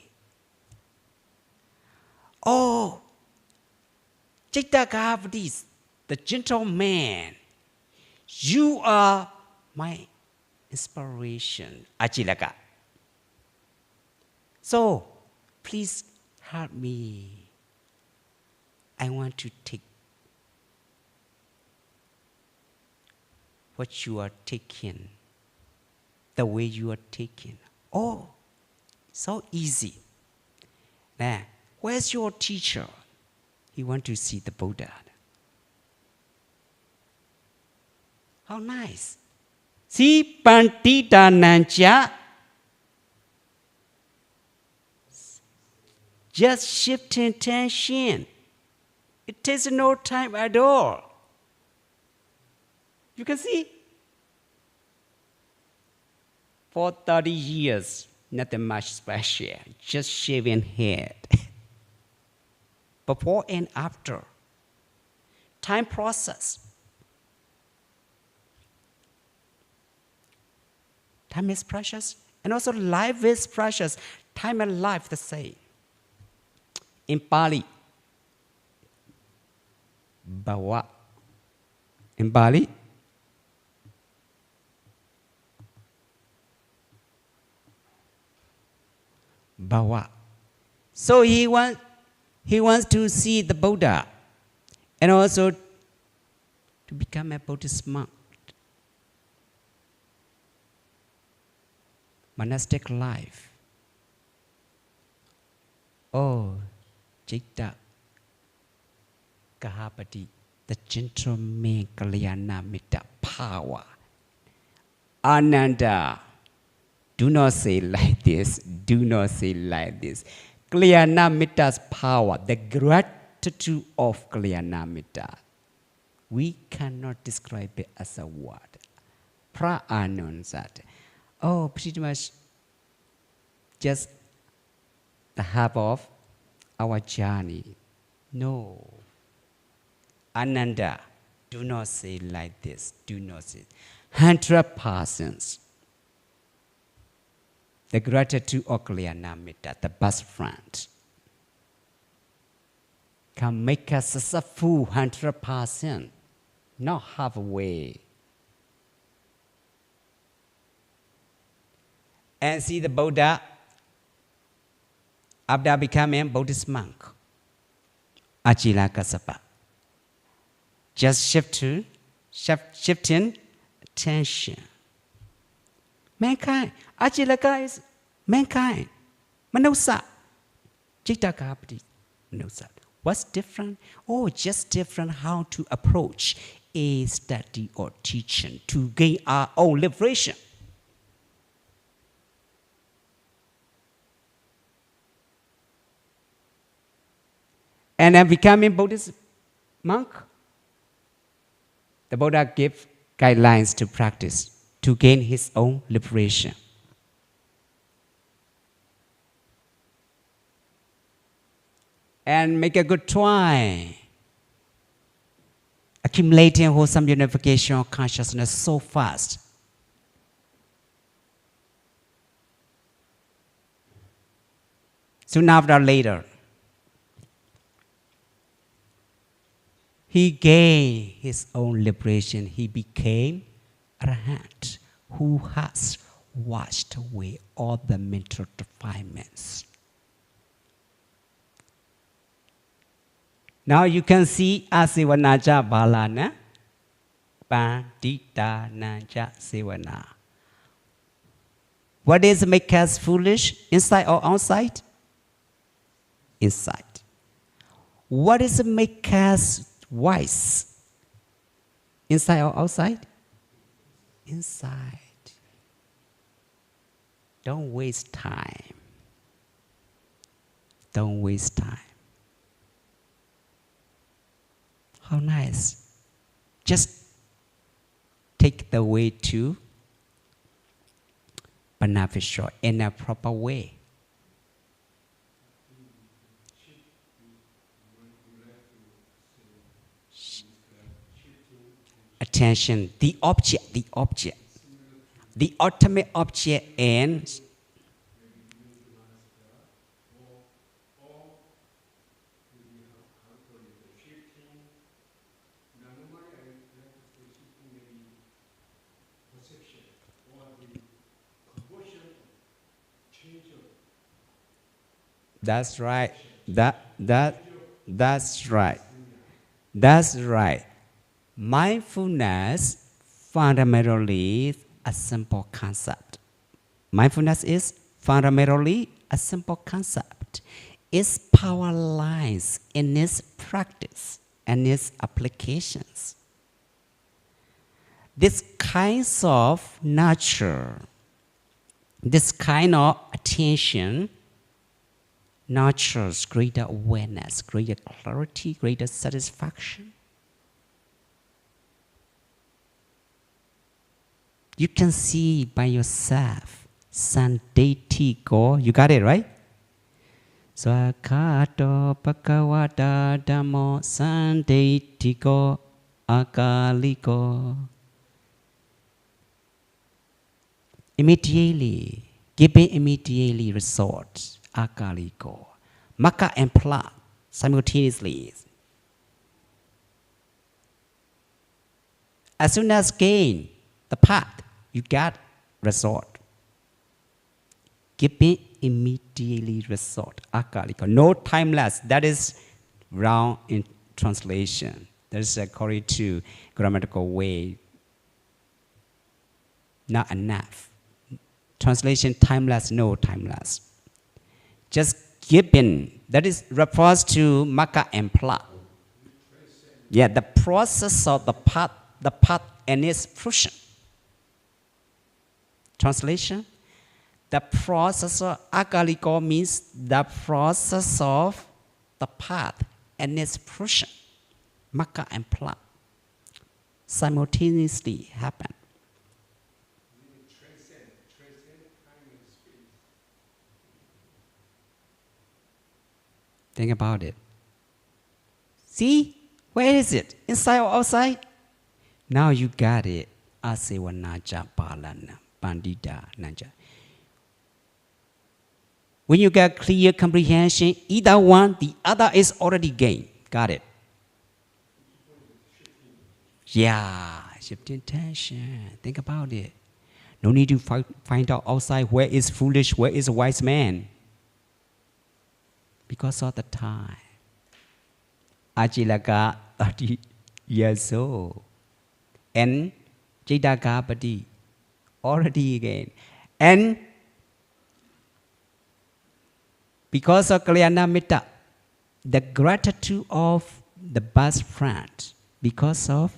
Oh, Citta Kapati, the gentleman, you are my inspiration, Ajilaka. So, please help me. I want to take what you are taking, the way you are taking. Oh, so easy. Now, where's your teacher? He wants to see the Buddha. How nice. See, Pantita Nancha. Just shifting tension. It takes no time at all. You can see. For 30 years, nothing much special, just shaving head. Before and after. Time process. Time is precious, and also life is precious. Time and life the same. In Pali, Bhava. In Pali, Bhava. So he wants to see the Buddha, and also to become a Buddhist monk. Monastic life. Oh, Citta Kapati, the gentleman Kalyana Mitta power. Ananda, do not say like this. Do not say like this. Kalyana Mitta's power, the gratitude of Kalyana Mitta. We cannot describe it as a word. Pra-anonsat. Oh, pretty much just the half of our journey. No. Ananda, do not say like this. Do not say. 100%. The gratitude of Kalyana Mitta, the best friend, can make us successful 100%, not halfway. And see the Buddha after becoming a Buddhist monk, Ajila Kasapa. Just shifting tension. Mankind. Ajilaka is mankind. Manusa. Jittakapati. Manusa. What's different? Oh, just different how to approach a study or teaching to gain our own liberation. And then becoming Buddhist monk, the Buddha gave guidelines to practice to gain his own liberation. And make a good try. Accumulating wholesome unification of consciousness so fast. Soon after later, he gained his own liberation. He became Arahant, who has washed away all the mental defilements. Now you can see Asivanaja Balana, Pandita Naja Sivana. What is make us foolish, inside or outside? Inside. What is make us wise, inside or outside? Inside. Don't waste time. Don't waste time. How nice. Just take the way to beneficial in a proper way. Attention, the object, the ultimate object and that's right. That's right. That's right. Mindfulness fundamentally is a simple concept. Mindfulness is fundamentally a simple concept. Its power lies in its practice and its applications. This kind of nature, this kind of attention nurtures greater awareness, greater clarity, greater satisfaction. You can see by yourself, Sandetiko, you got it, right? Swakato Pakawata Dhammo Sandetiko Akaliko. Immediately, giving immediately result, Akaliko. Maka and Pla simultaneously. As soon as gain the path, you got result. Giving immediately result, Akaliko. No timeless. That is wrong in translation. That is according to grammatical way. Not enough. Translation timeless, no timeless. Just given. That is refers to Maka and Pla. Yeah, the process of the path and its fruition. Translation: the process of Akaliko means the process of the path and its fruition. Maka and Pla simultaneously happen. Think about it. See? Where is it? Inside or outside? Now you got it. Asewanaja Palana. Pandita Naja. When you get clear comprehension, either one, the other is already gained. Got it? Yeah, shifting tension. Think about it. No need to find out outside where is foolish, where is a wise man. Because of the time. Ajilaka 30 years old. And Jidagapati, already again. And because of Kalyana Mitta, the gratitude of the best friend, because of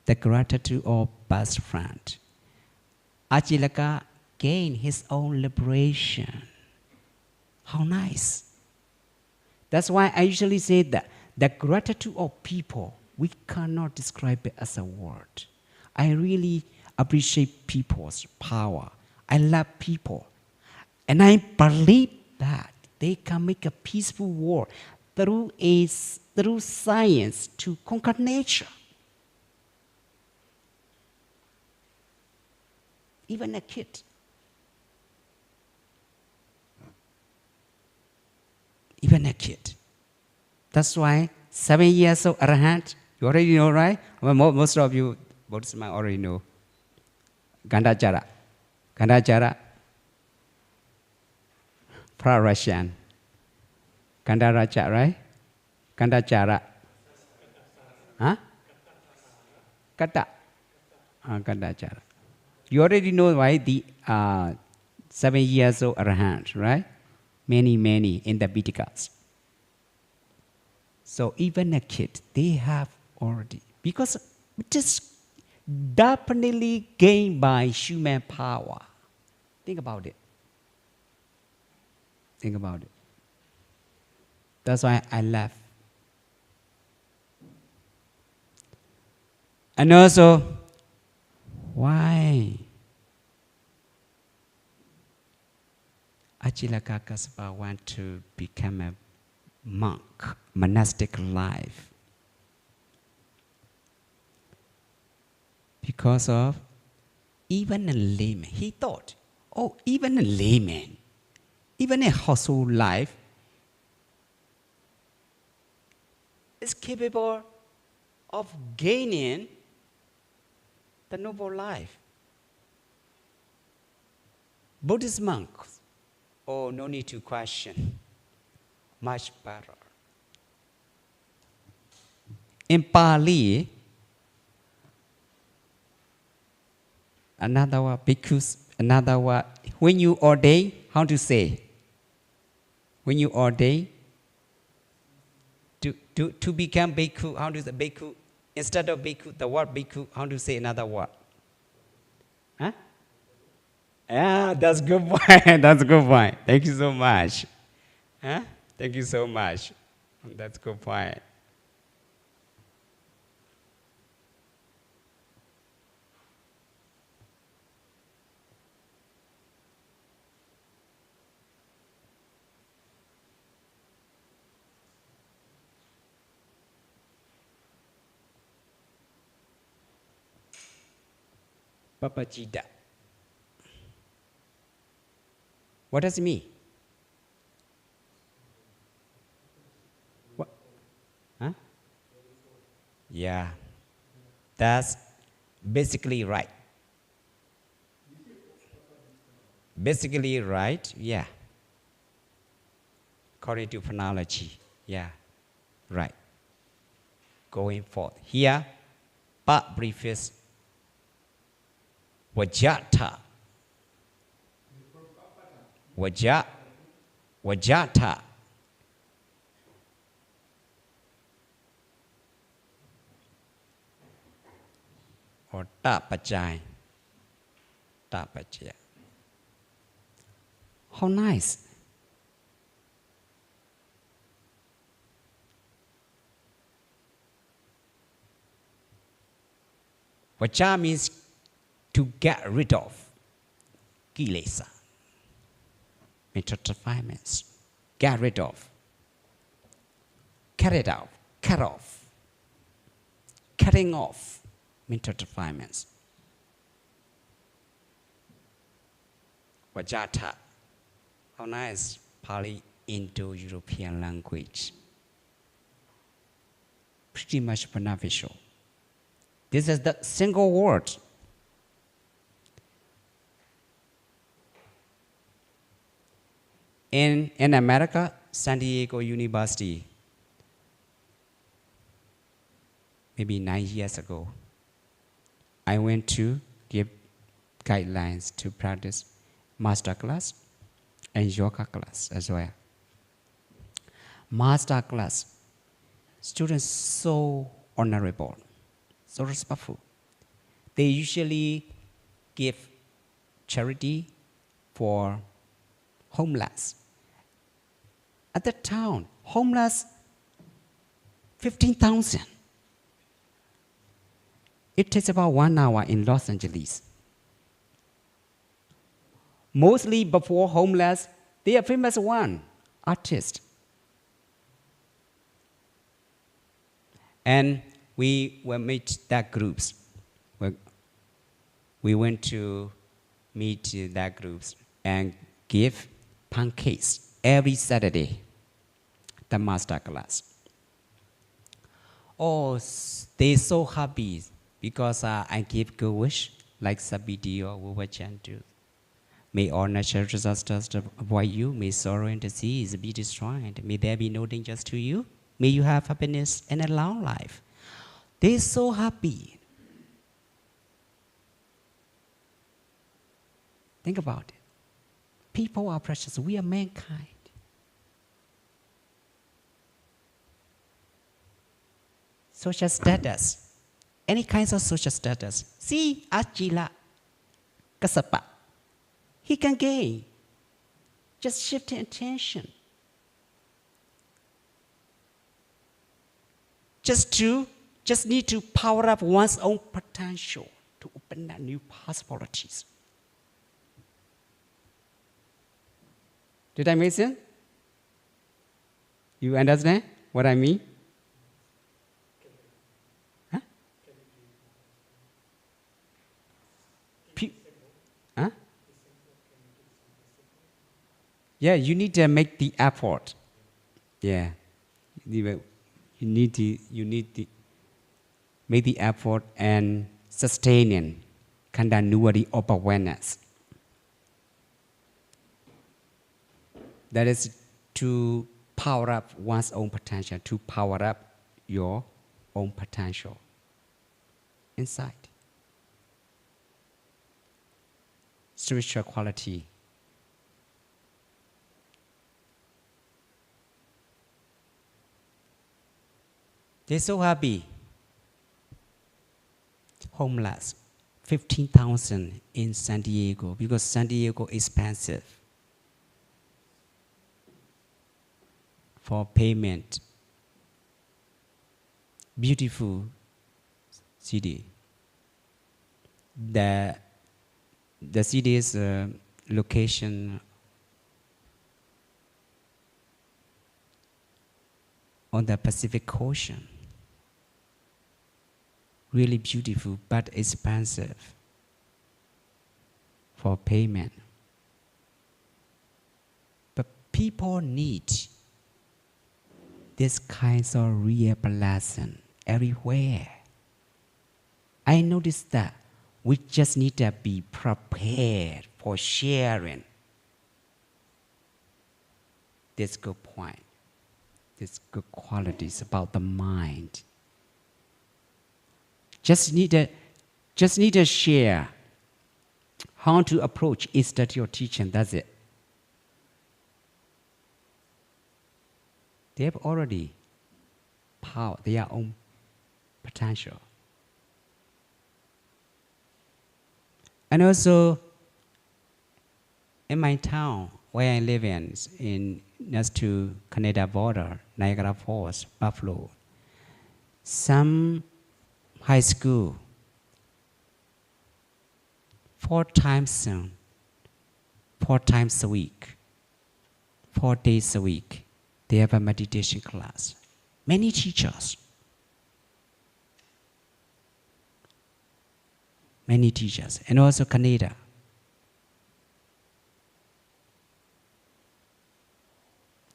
the gratitude of best friend, Ajilaka gained his own liberation. How nice. That's why I usually say that the gratitude of people, we cannot describe it as a word. I really appreciate people's power. I love people. And I believe that they can make a peaceful world through science to conquer nature. Even a kid. Even a kid. That's why 7 years old arahant, you already know, right? Well, most of you, Bodhisattva already know. Gandhachara. Gandhachara. Russian. Gandharaja, right? Gandhachara. Huh? Kata. Gandhachara. You already know, right? The 7 years old arahant, right? Many in the Pitakas. So even a kid, they have already, because it is definitely gained by human power. Think about it. Think about it. That's why I laugh. And also, why Achilaka Kasapa want to become a monk, monastic life? Because of even a layman. He thought, oh, even a layman, even a household life is capable of gaining the noble life. Buddhist monks, oh, no need to question. Much better. In Pali, another word, bhikkhus, another word, when you ordain, how to say? When you ordain, to become bhikkhu, how to say bhikkhu? Instead of bhikkhu, the word bhikkhu, how to say another word? Huh? Yeah, that's good point. That's good point. Thank you so much. Huh? Thank you so much. That's good point. Papachita. What does it mean? What? Huh? Yeah. That's basically right. Basically right, yeah. According to phonology, yeah. Right. Going forth. Here, pa preface Vajata. Vajata. Or tapachai. Tapachaya. How nice. Vacha means to get rid of. Kilesa. Mental defilements. Get rid of. Cut it out. Cut off. Cutting off mental defilements. Vajata. How nice. Pali Indo-European language. Pretty much beneficial. This is the single word. In America, San Diego University, maybe 9 years ago, I went to give guidelines to practice master class and yoga class as well. Master class, students so honorable, so respectful. They usually give charity for homeless. At that town, homeless 15,000. It takes about 1 hour in Los Angeles. Mostly before homeless, they are famous one, artist. And we will meet that groups. We went to meet that groups and give pancakes every Saturday, the master class. Oh, they're so happy because I give good wish like Sabiti or Wubachan do. May all natural disasters avoid you. May sorrow and disease be destroyed. May there be no dangers to you. May you have happiness and a long life. They're so happy. Think about it. People are precious. We are mankind. Social status. Any kinds of social status. See, Ajila, Kasapa. He can gain. Just shifting attention. Just need to power up one's own potential to open up new possibilities. Did I make sense? You understand what I mean? Huh? Huh? Yeah, you need to make the effort. Yeah, you need to make the effort and sustaining continuity of awareness. That is to power up one's own potential, to power up your own potential inside. Spiritual quality. They're so happy. Homeless, 15,000 in San Diego because San Diego is expensive for payment. Beautiful city. The city's location on the Pacific Ocean. Really beautiful, but expensive for payment. But people need this kind of real blessing everywhere. I noticed that we just need to be prepared for sharing this good point, these good qualities about the mind. Just need to share how to approach each study or teaching. That's it. They have already power, their own potential. And also, in my town where I live in next to Canada border, Niagara Falls, Buffalo, some high school, 4 times a week, 4 days a week, they have a meditation class. Many teachers. And also Canada.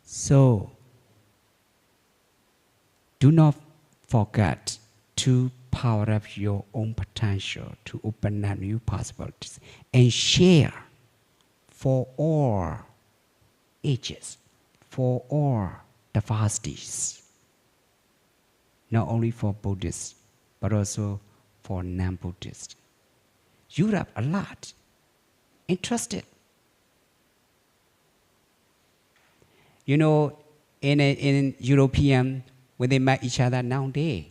So, do not forget to power up your own potential to open up new possibilities and share for all ages, for all diversities, not only for Buddhists, but also for non-Buddhists. Europe a lot interested. You know, in European, when they met each other nowadays,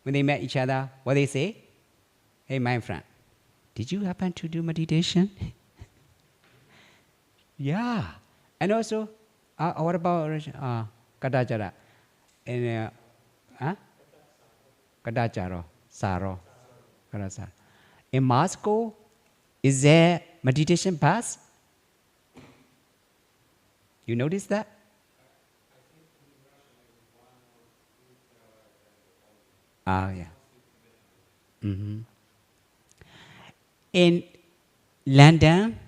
when they met each other, what they say? Hey, my friend, did you happen to do meditation? Yeah. And also, what about Kadajara? And, Kadajaro, Saro, Kadajara. In Moscow, is there meditation pass? You notice that? Yeah. Mm-hmm. In London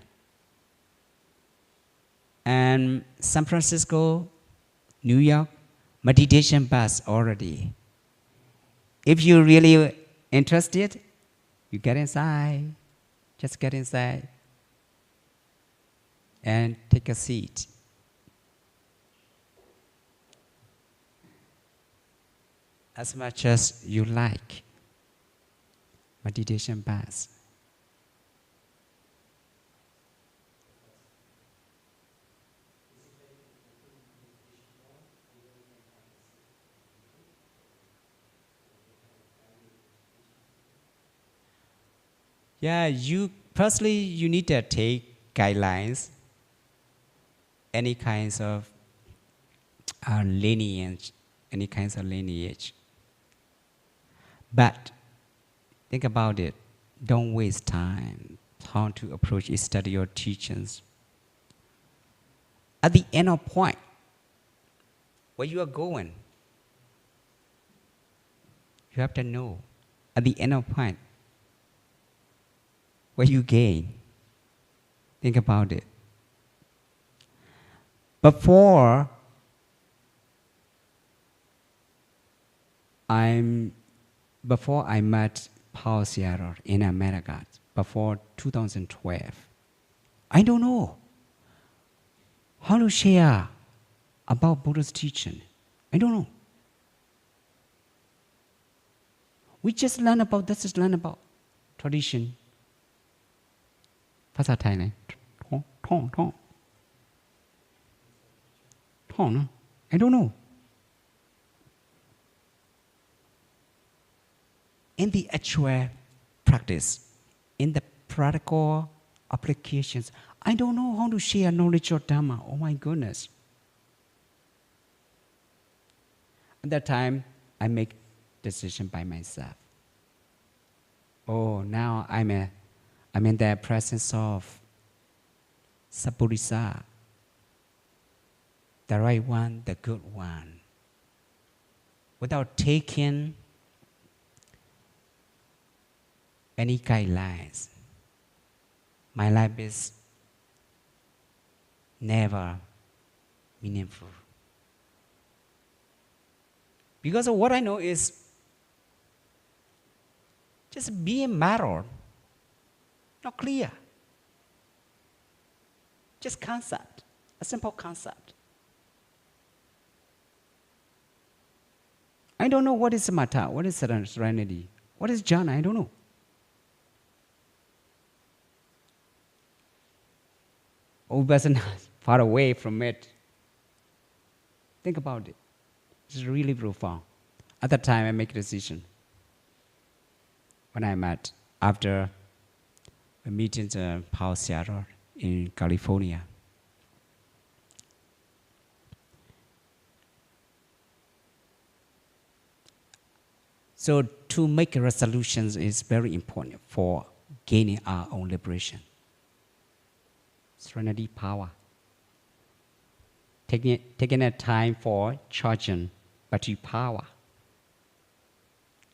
and San Francisco, New York, meditation bus already. If you're really interested, you get inside, just get inside and take a seat. As much as you like. Meditation bus. Yeah, you personally you need to take guidelines, any kinds of lineage, any kinds of lineage. But think about it. Don't waste time. How to approach is study your teachings. At the end of point, where you are going, you have to know. At the end of point, what you gain. Think about it. Before I met Paul Sierra in America, before 2012, I don't know how to share about Buddha's teaching. I don't know. We just learn about, let's just learn about tradition. ภาษาไทยไหนท่องนะ I don't know. In the actual practice, in the practical applications, I don't know how to share knowledge of Dhamma. Oh my goodness. At that time, I make decision by myself. Oh, now I'm in the presence of Sappurisa, the right one, the good one. Without taking any guidelines, my life is never meaningful. Because of what I know is just being matter, not clear. Just concept, a simple concept. I don't know what is samatha, what is serenity, what is jhana, I don't know. Vipassana is far away from it. Think about it. It's really profound. At that time, I make a decision. When I met, after a meeting Paul Sierra in California. So to make resolutions is very important for gaining our own liberation. Serenity power. Taking a time for charging battery power,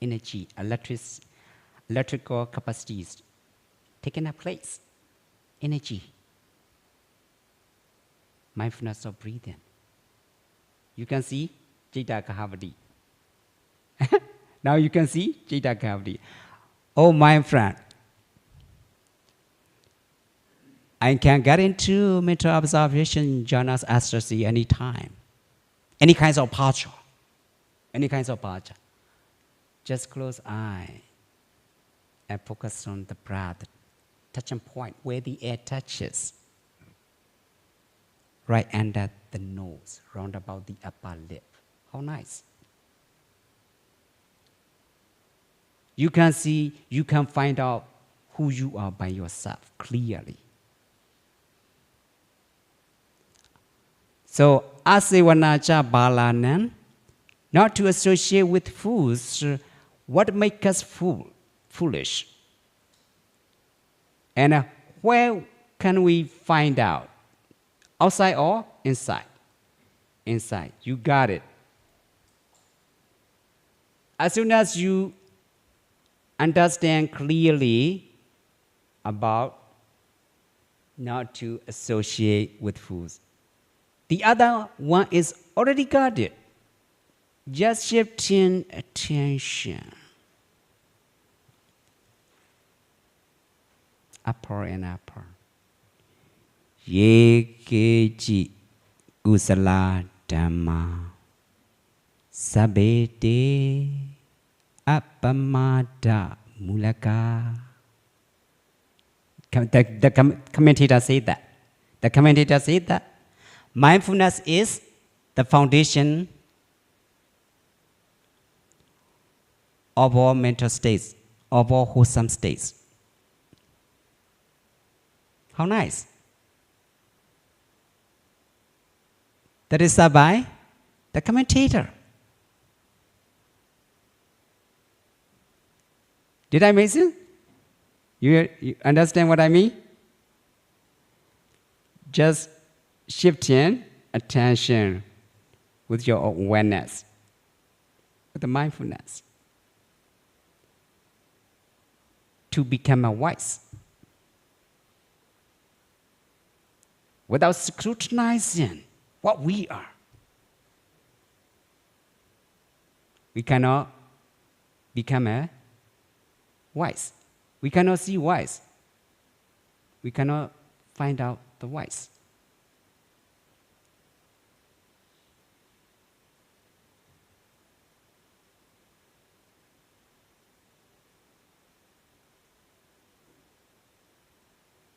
energy, electrical capacities, taking a place, energy, mindfulness of breathing. You can see Jita Kahavadi. Now you can see Jita Kahavadi. Oh, my friend, I can get into mental observation, jhanas, ecstasy anytime. Any kinds of posture. Any kinds of posture. Just close eye. and focus on the breath, touching point where the air touches, right under the nose, round about the upper lip. How nice. You can see, you can find out who you are by yourself clearly. So, asevanacha balanan, not to associate with fools what make us foolish. And where can we find out? Outside or inside? Inside. You got it. As soon as you understand clearly about not to associate with fools, the other one is already got it. Just shifting attention. Upper and upper. Ye keji kusala dhamma sabete appamada mulaka. The commentator said that. The commentator said that mindfulness is the foundation of all mental states, of all wholesome states. How nice. That is said by the commentator. Did I miss it? You understand what I mean? Just shifting attention with your awareness, with the mindfulness, to become a wise. Without scrutinizing what we are, we cannot become a wise. We cannot see wise. We cannot find out the wise.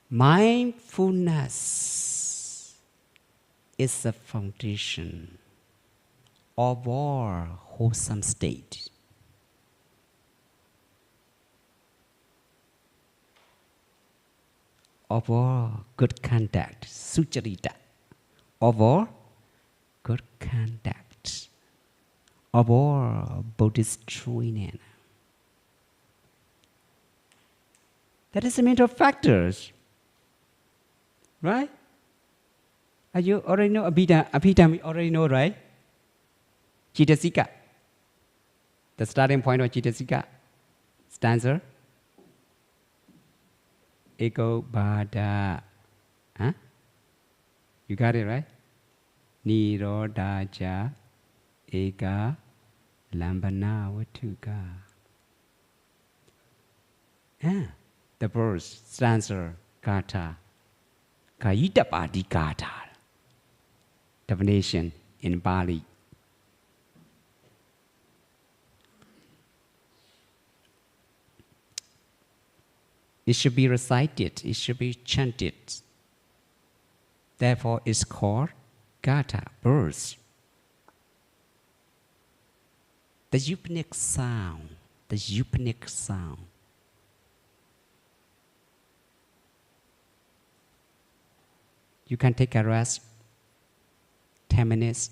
Mindfulness is the foundation of all wholesome state. Of all good conduct, sucharita. Of all good conduct. Of all Buddhist training. That is the mental factors. Right? You already know Abhidhamma, you already know, right? Citasika. The starting point of Citasika. Stanza. Ego Bada. Huh? You got it, right? Nirodhaja Ega Lambana Vatuga. The verse, stanza, kata. Kayitapadi kata. Definition in Bali. It should be recited, it should be chanted. Therefore, it's called Gata, verse. The euponic sound, the euponic sound. You can take a rest, 10 minutes.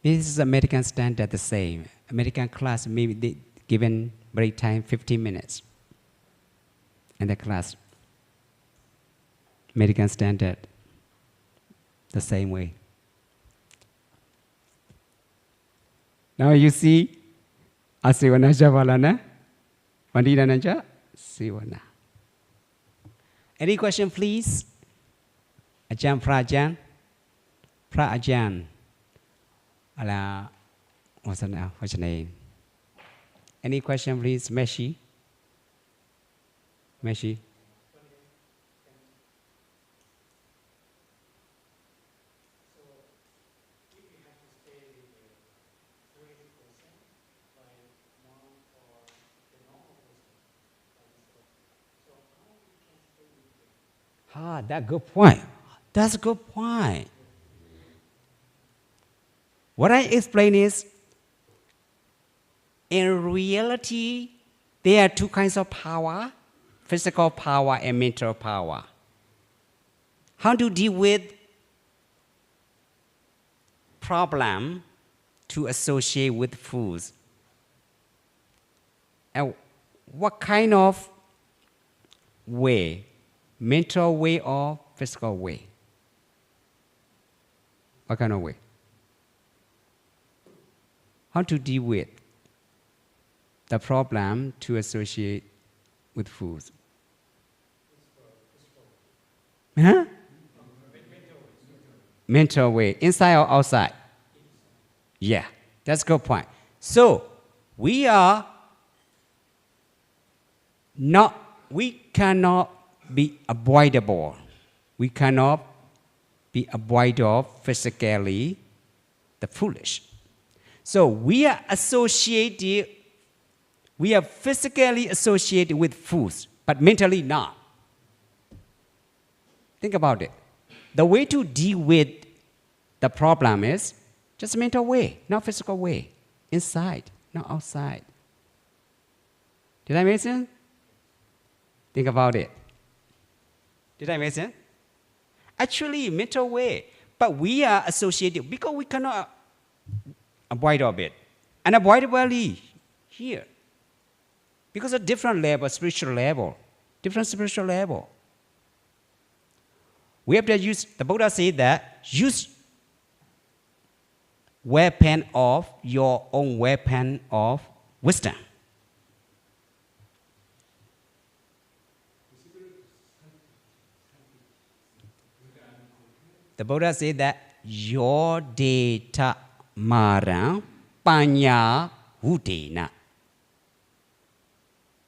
This is American standard the same. American class maybe given break time 15 minutes. And the class, American standard, the same way. Now you see, Asivana Javalana, Vandidananja, Sivana. Any question, please? Ajahn Prajan? Prajan. Ala, what's your name? Any question, please? Meshi? Meshi? That's good point. That's a good point. What I explain is, in reality, there are two kinds of power, physical power and mental power. How to deal with problem to associate with foods? And what kind of way? Mental way or physical way? What kind of way? How to deal with the problem to associate with foods? Huh? Mental way. Inside or outside? Yeah, that's a good point. So, we cannot be avoidable. We cannot be avoidable physically the foolish. So we are physically associated with foods, but mentally not. Think about it. The way to deal with the problem is just mental way, not physical way. Inside, not outside. Did I make sense? Think about it. Did I make sense? Actually, mental way. But we are associated because we cannot avoid of it. Unavoidably here. Because of different level, spiritual level. Different spiritual level. We have to use, the Buddha said that, use weapon of your own weapon of wisdom. The Buddha said that your data mara panya hudena.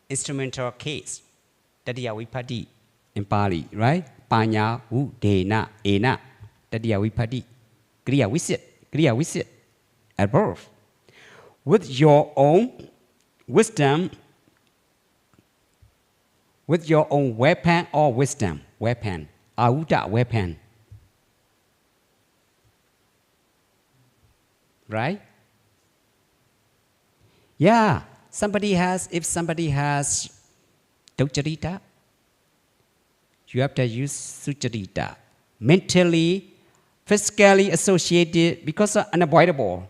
Instrumental case. Tadiya vipadi in Pali, right? Panya hudena ena. Tadiya vipadi. Kriya visit. At birth. With your own wisdom, with your own weapon or wisdom, weapon, auda weapon. Right? Yeah, if somebody has dukkharita, you have to use sucharita. Mentally, physically associated because of unavoidable.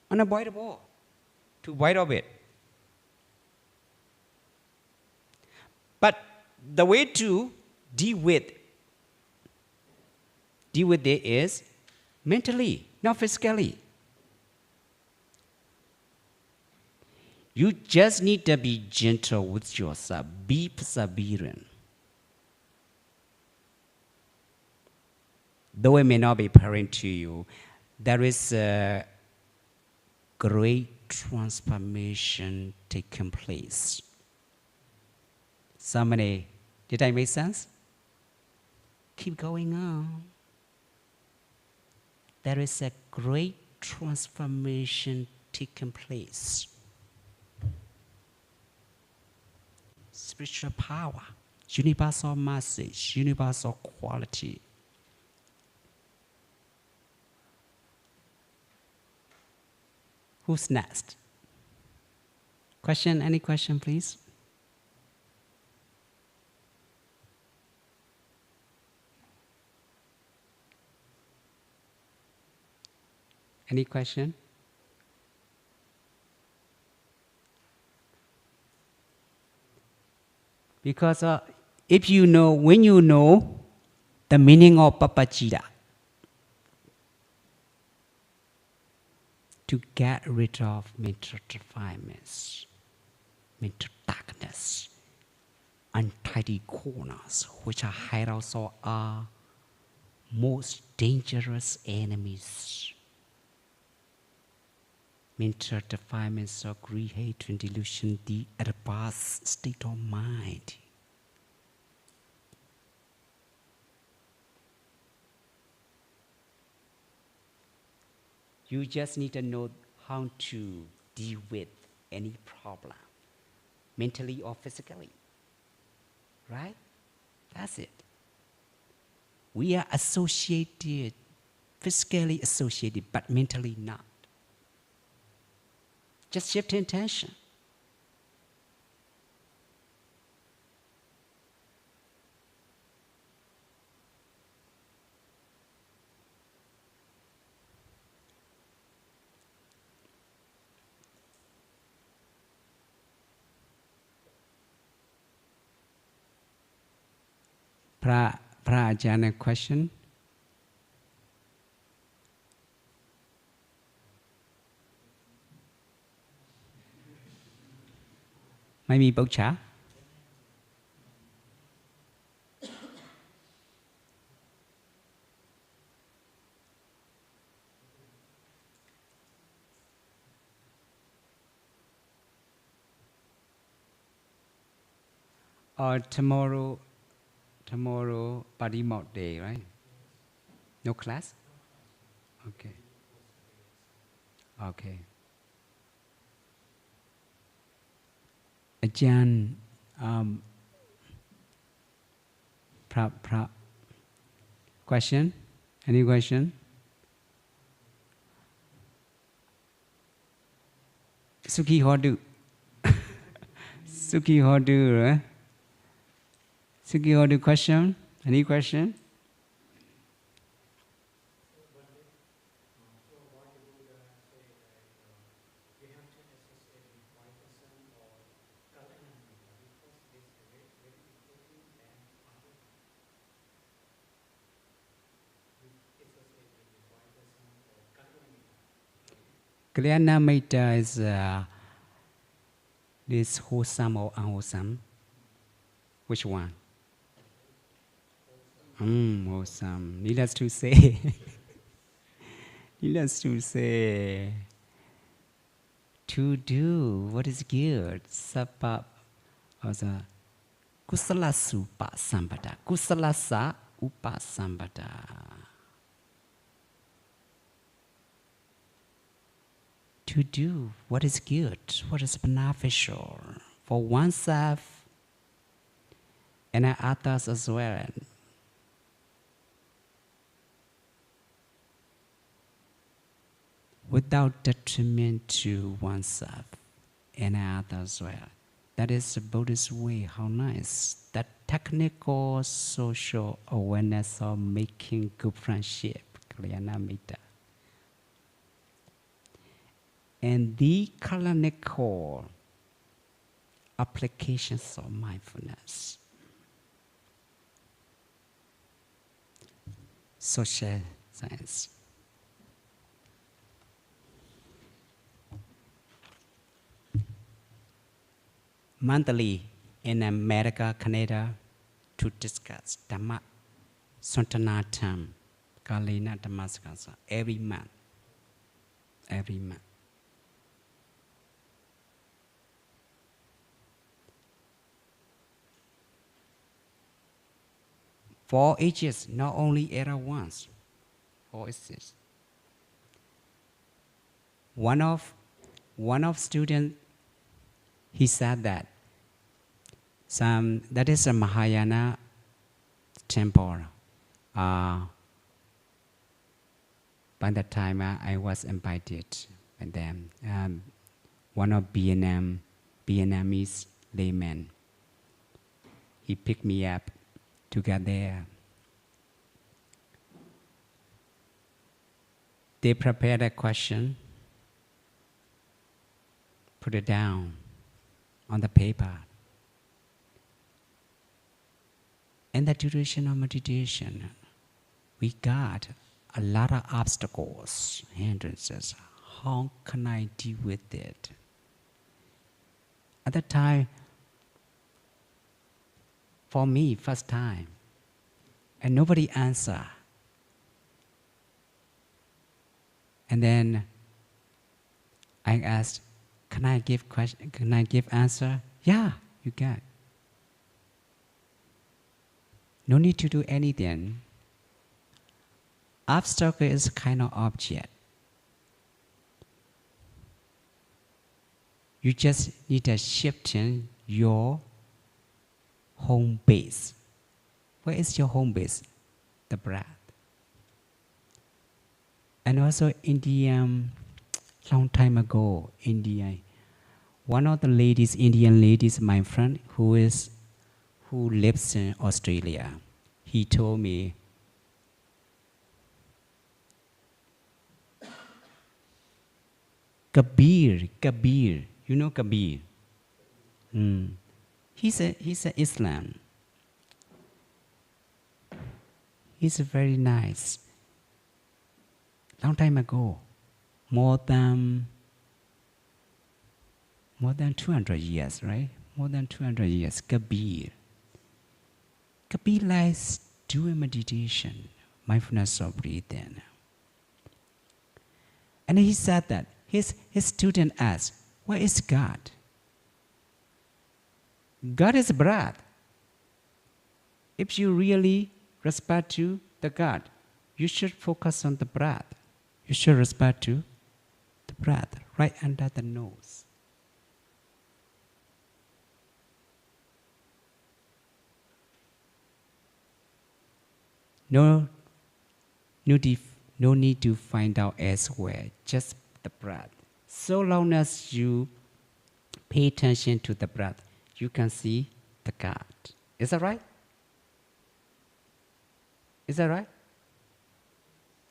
Unavoidable. To avoid of it. But the way to deal with it is mentally, not physically. You just need to be gentle with yourself. Be perseverant. Though it may not be apparent to you, there is a great transformation taking place. Somebody, did I make sense? Keep going on. There is a great transformation taking place. Spiritual power, universal message, universal quality. Who's next? Question? Any question, please? Any question? Because when you know the meaning of papachita, to get rid of mental defilements, mental darkness, untidy corners, which are also our most dangerous enemies. Mental defilements of greed, hate, and delusion, the advanced state of mind. You just need to know how to deal with any problem, mentally or physically. Right? That's it. We are associated, physically associated, but mentally not. Just shift intention. Prajana question. Maybe Bocha. Or tomorrow, Parimot day, right? No class? Okay. Okay. Ajahn, question? Any question? Suki Hodu. Suki Hodu, right? Suki Hodu question? Any question? Kalyana Metta is this wholesome or unwholesome? Which one? Wholesome. Needless to say. Needless to say. To do what is good. Sapa also Kusala Supa Sambata. Kusalasa Upa Sambata. To do what is good, what is beneficial for oneself and others as well. Without detriment to oneself and others as well. That is the Buddhist way. How nice. That technical social awareness of making good friendship. Kalyana Metta. And the clinical applications of mindfulness. Social science. Monthly in America, Canada, to discuss Dhamma Santanatam, Kalina Dhammaskasa, every month. Every month. For ages, not only era ones, for ages. One of students, he said that that is a Mahayana temple. By the time I was invited by them, one of Vietnamese laymen, he picked me up to get there. They prepared a question, put it down on the paper. In the duration of meditation, we got a lot of obstacles, hindrances. How can I deal with it? At the time, for me, first time, and nobody answered. And then I asked, can I give answer? Yeah, you can. No need to do anything. Obstacle is a kind of object. You just need to shift in your home base. Where is your home base? the breath. And also India, long time ago, India, one of the ladies, Indian ladies, my friend, who lives in Australia, he told me, Kabir, you know Kabir? He's a Islam. He's very nice. Long time ago, more than 200 years, right? More than 200 years, Kabir. Kabir likes doing meditation, mindfulness of breathing. And he said that his student asked, where is God? God is breath. If you really respect to the God, you should focus on the breath. You should respect to the breath right under the nose. No need to find out elsewhere, just the breath. So long as you pay attention to the breath, you can see the God. Is that right? Is that right?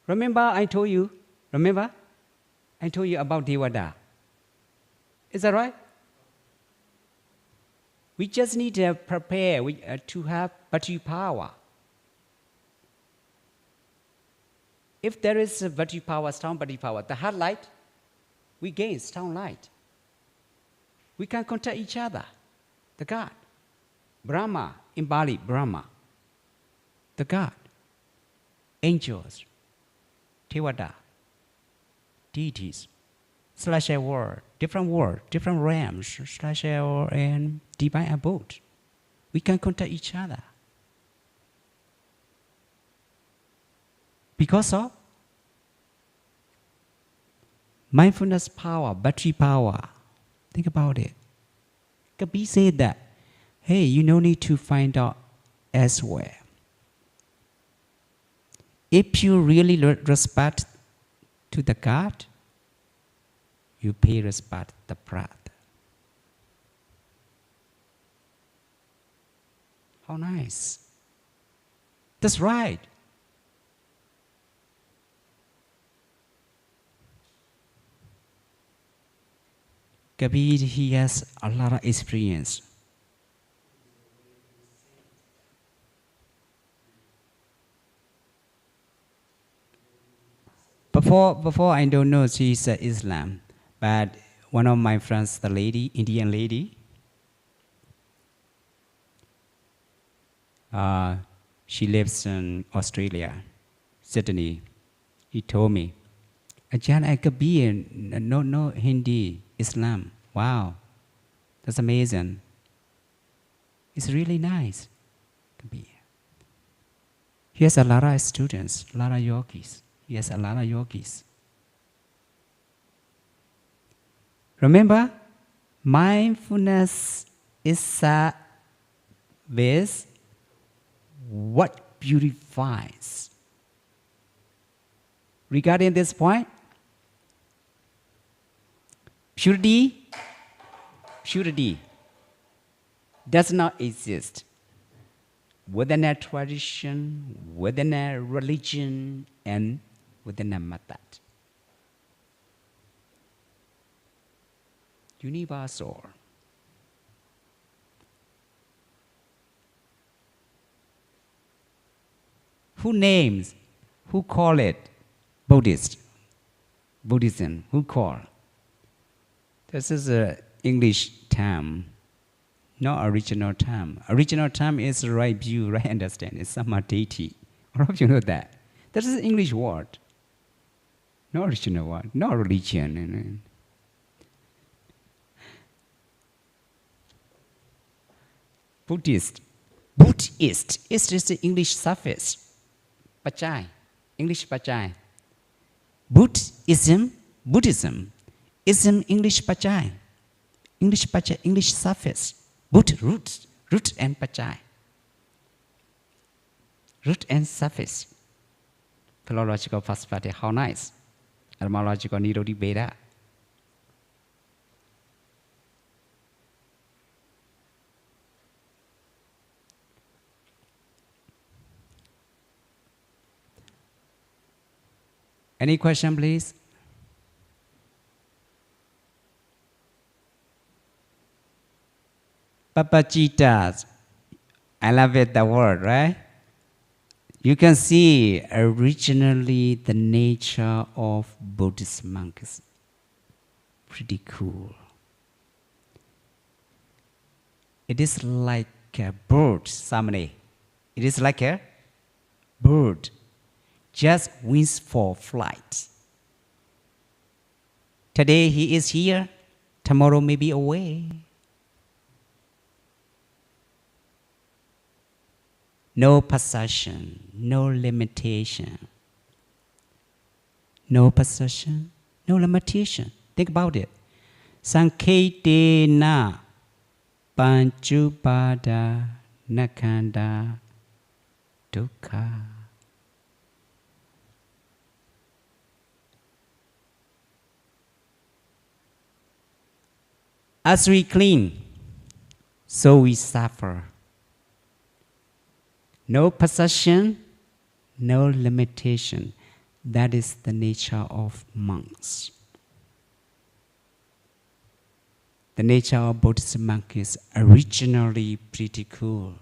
Remember I told you about Devada. Is that right? We just need to prepare to have Bhakti power. If there is a Bhakti power, strong Bhakti power, the heart light, we gain strong light. We can contact each other. The God. Brahma, in Bali, Brahma. The God. Angels. Tewada. Deities. Slash a world, different realms, slash a and divine abode. We can contact each other. Because of mindfulness power, battery power. Think about it. Kabir said that, hey, you no need to find out elsewhere. If you really respect to the God, you pay respect to the breath. How nice. That's right. Kabir, he has a lot of experience. Before I don't know she's Islam, but one of my friends, the lady, Indian lady, she lives in Australia, Sydney. He told me, Ajahn, I Kabir, no Hindi, Islam. Wow, that's amazing. It's really nice, Kabir. He has a lot of students, a lot of yogis. He has a lot of yogis. Remember, mindfulness is a with what purifies. Regarding this point, purity does not exist within a tradition, within a religion, and within a method. Universal. Who call it Buddhism? Who call? This is an English term, not original term. Original term is right view, right understanding. It's samadhi. All of you know that. That is an English word. No original word, no religion. Buddhist. Is just the English suffix. Pachai. English pachai. Buddhism. Ism, English pachai. English suffix. Root and pachai. Root and surface. Philological perspective, how nice. Etymological Niroti Veda. Any question, please? Papacitas. I love it, the word, right? You can see originally the nature of Buddhist monks. Pretty cool. It is like a bird, Samane. It is like a bird, just wings for flight. Today he is here, tomorrow may be away. No possession, no limitation. No possession, no limitation. Think about it. Sanketena panchupada nakanda dukkha. As we clean, so we suffer. No possession, no limitation. That is the nature of monks. The nature of Buddhist monk is originally pretty cool.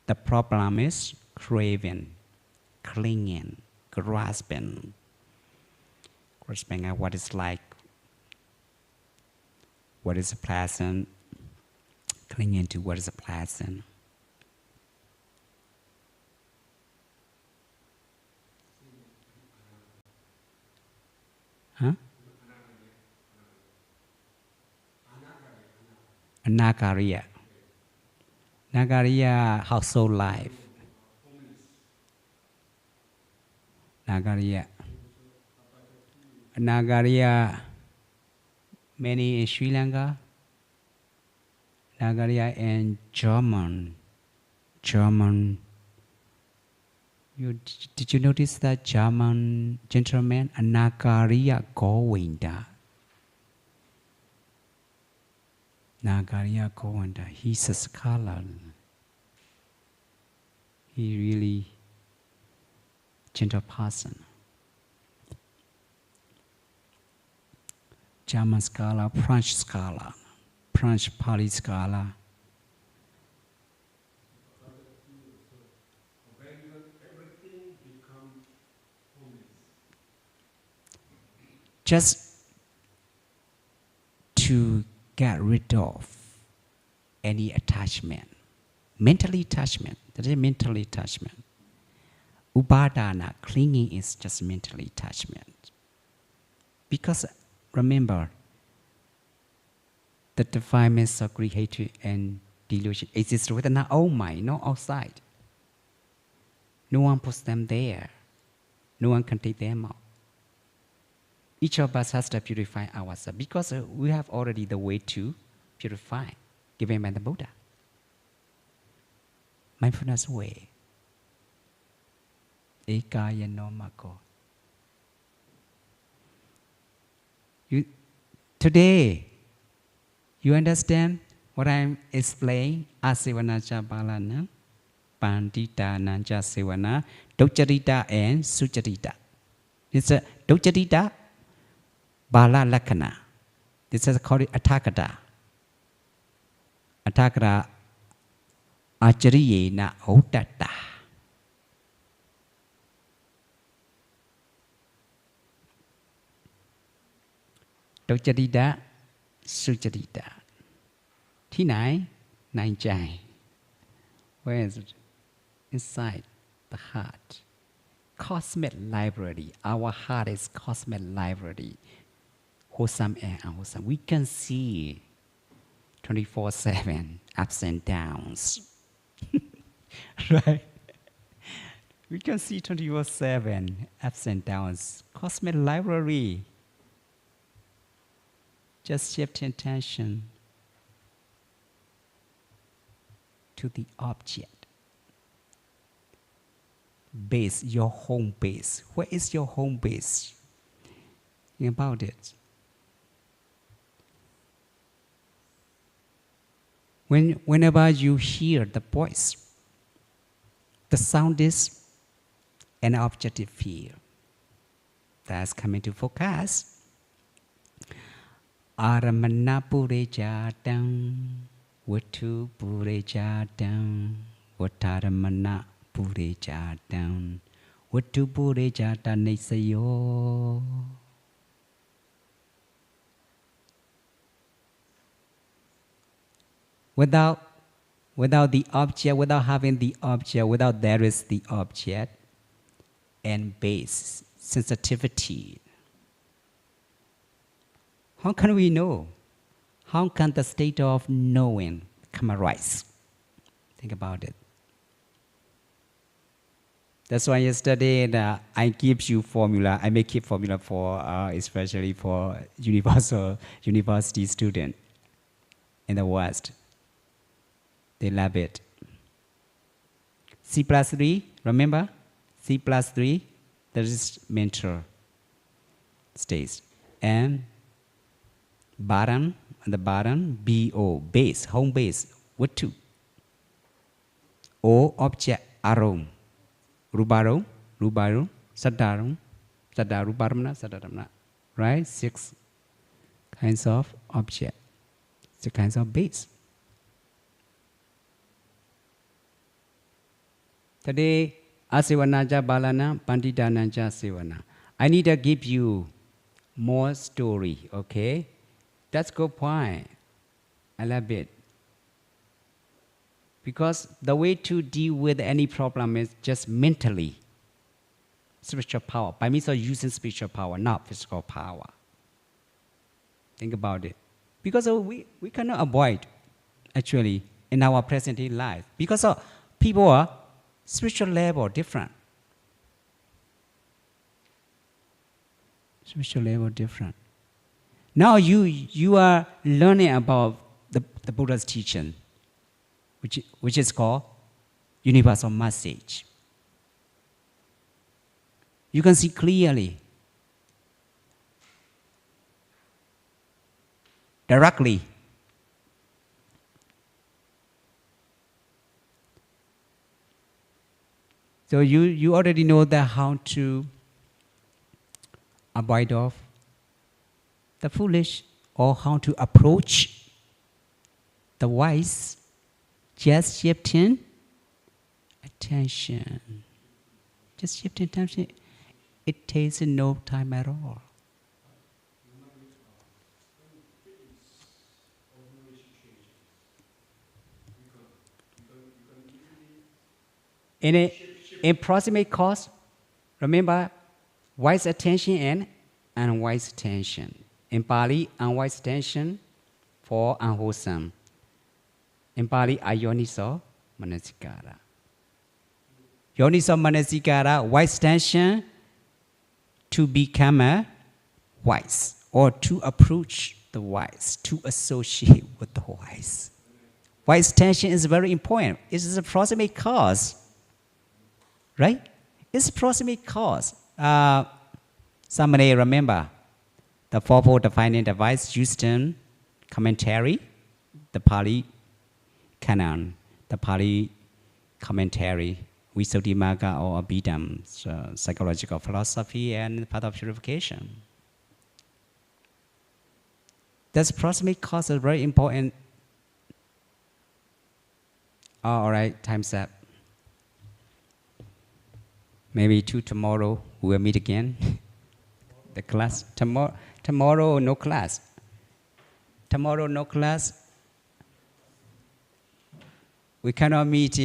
The problem is craving, clinging, grasping at what is like, what is pleasant, clinging to what is pleasant. Huh? Anagariya. Nagariya household life. Nagariya. Nagariya many in Sri Lanka. Nagariya and German. Did you notice that German gentleman, Nagariya Govinda? Nagariya Govinda, he's a scholar. He really gentle person. German scholar, French Pali scholar. Just to get rid of any attachment, mentally attachment, that is mentally attachment. Upadana, clinging is just mentally attachment. Because remember, the defilements of greed, hatred, and delusion exist within our own mind, not outside. No one puts them there. No one can take them out. Each of us has to purify ourselves because we have already the way to purify, given by the Buddha. Mindfulness way. Ekaya no mako. Today, you understand what I'm explaining? Asivana Chabalana, Pandita Nanja Sivana, Docharita and Sucharita. It's a Docharita Bala Lakana. This is called Atakata. Atakata Achariye na Otata. Docharita, Sucharita. Tinai, Nainjai. Where is it? Inside the heart. Cosmic library. Our heart is cosmic library. Wholesome and unwholesome. We can see 24/7 ups and downs. Right? We can see 24/7 ups and downs. Cosmic library. Just shift attention to the object. base, your home base. Where is your home base? Think about it. Whenever you hear the voice, the sound is an objective field that's coming to focus. Aramana purejatam, vatu purejatam, vataramana purejatam, vatu purejata nesayo. Without the object, without having the object, without there is the object and base, sensitivity. How can we know? How can the state of knowing come arise? Think about it. That's why yesterday I give you formula. I make it formula for especially for university student in the West. They love it. C+3, remember? C+3, there is mental stage. And bottom, the bottom, BO, base, home base, what two? O, object, arom. Rubarom, sadarum, sadarubaramna. Right? 6 kinds of object, 6 kinds of base. Today, asivanaja balana, panditanaja sivana. I need to give you more story, okay? That's good point. I love it. Because the way to deal with any problem is just mentally. Spiritual power. By means of using spiritual power, not physical power. Think about it. Because we cannot avoid, actually, in our present day life. Because people are spiritual level different. Spiritual level different. Now you are learning about the Buddha's teaching, which is called universal message. You can see clearly, directly. So you already know that how to avoid of the foolish, or how to approach the wise, just shifting attention. Just shifting attention. It takes no time at all. In a proximate cause, remember, wise attention and unwise attention. In Pali, unwise attention for unwholesome. In Pali, ayoniso manasikara. Yoniso manasikara, wise attention to become a wise, or to approach the wise, to associate with the wise. Wise attention is very important. It is a proximate cause. Right? It's a proximate cause. Somebody remember the fourfold defining device used in commentary, the Pali canon, the Pali commentary, Visuddhimagga or Abhidhamma, so psychological philosophy and path of purification. This proximate cause is very important. All right, time's up. Maybe tomorrow we will meet again. The class tomorrow no class. Tomorrow no class. We cannot meet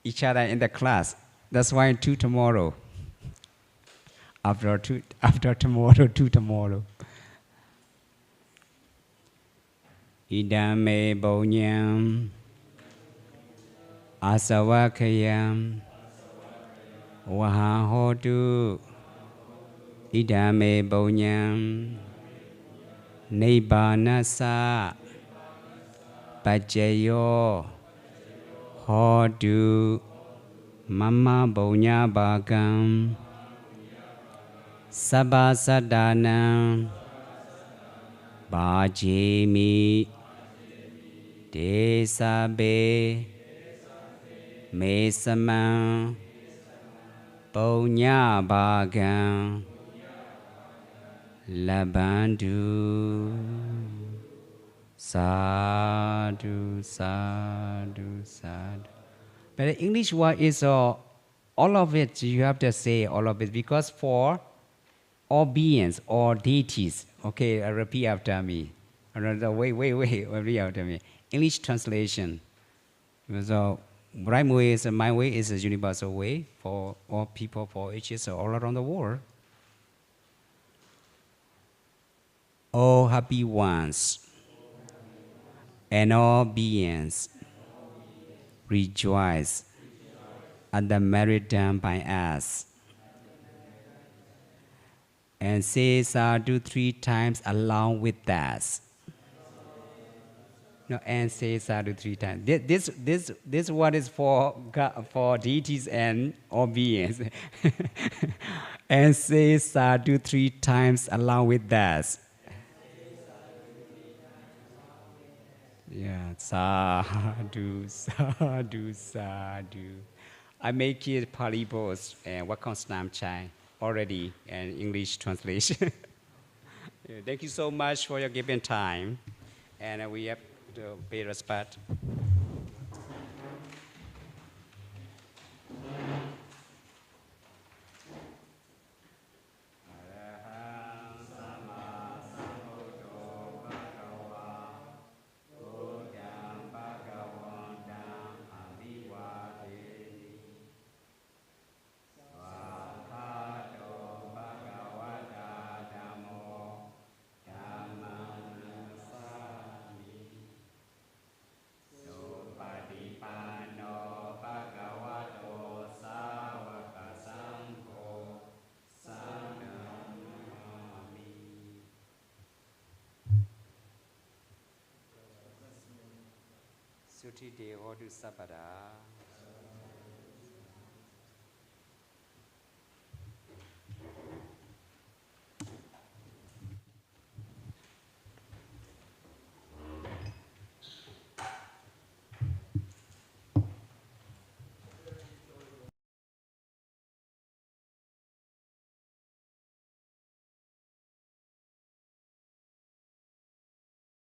each other in the class. That's why tomorrow. After tomorrow, tomorrow. Idame bonyam asavakayam Waha hotu idame bonyam Nibbanasa Pajayo Hotu Mama Bonya Bagam Sabba Sadanam Bhajemi Desabe Mesamam Bonya Bagam Labandu Sadhu, sadhu, sadhu. But the English word is all of it, you have to say all of it, because for all beings, all deities. Okay, repeat after me. Wait, repeat after me. English translation. So, right way is, my way is a universal way for all people, for ages, all around the world. All happy ones and all beings rejoice at the merit done by us, and say sadhu 3 times along with us. No, and say sadhu 3 times. This one is for God, for deities and all beings. And say sadhu 3 times along with us. Yeah, sadhu, sadhu, sadhu. I make it Pali both and what comes Namchai already and English translation. Yeah, thank you so much for your given time, and we have to pay respect. Suti de Hodu Sabada.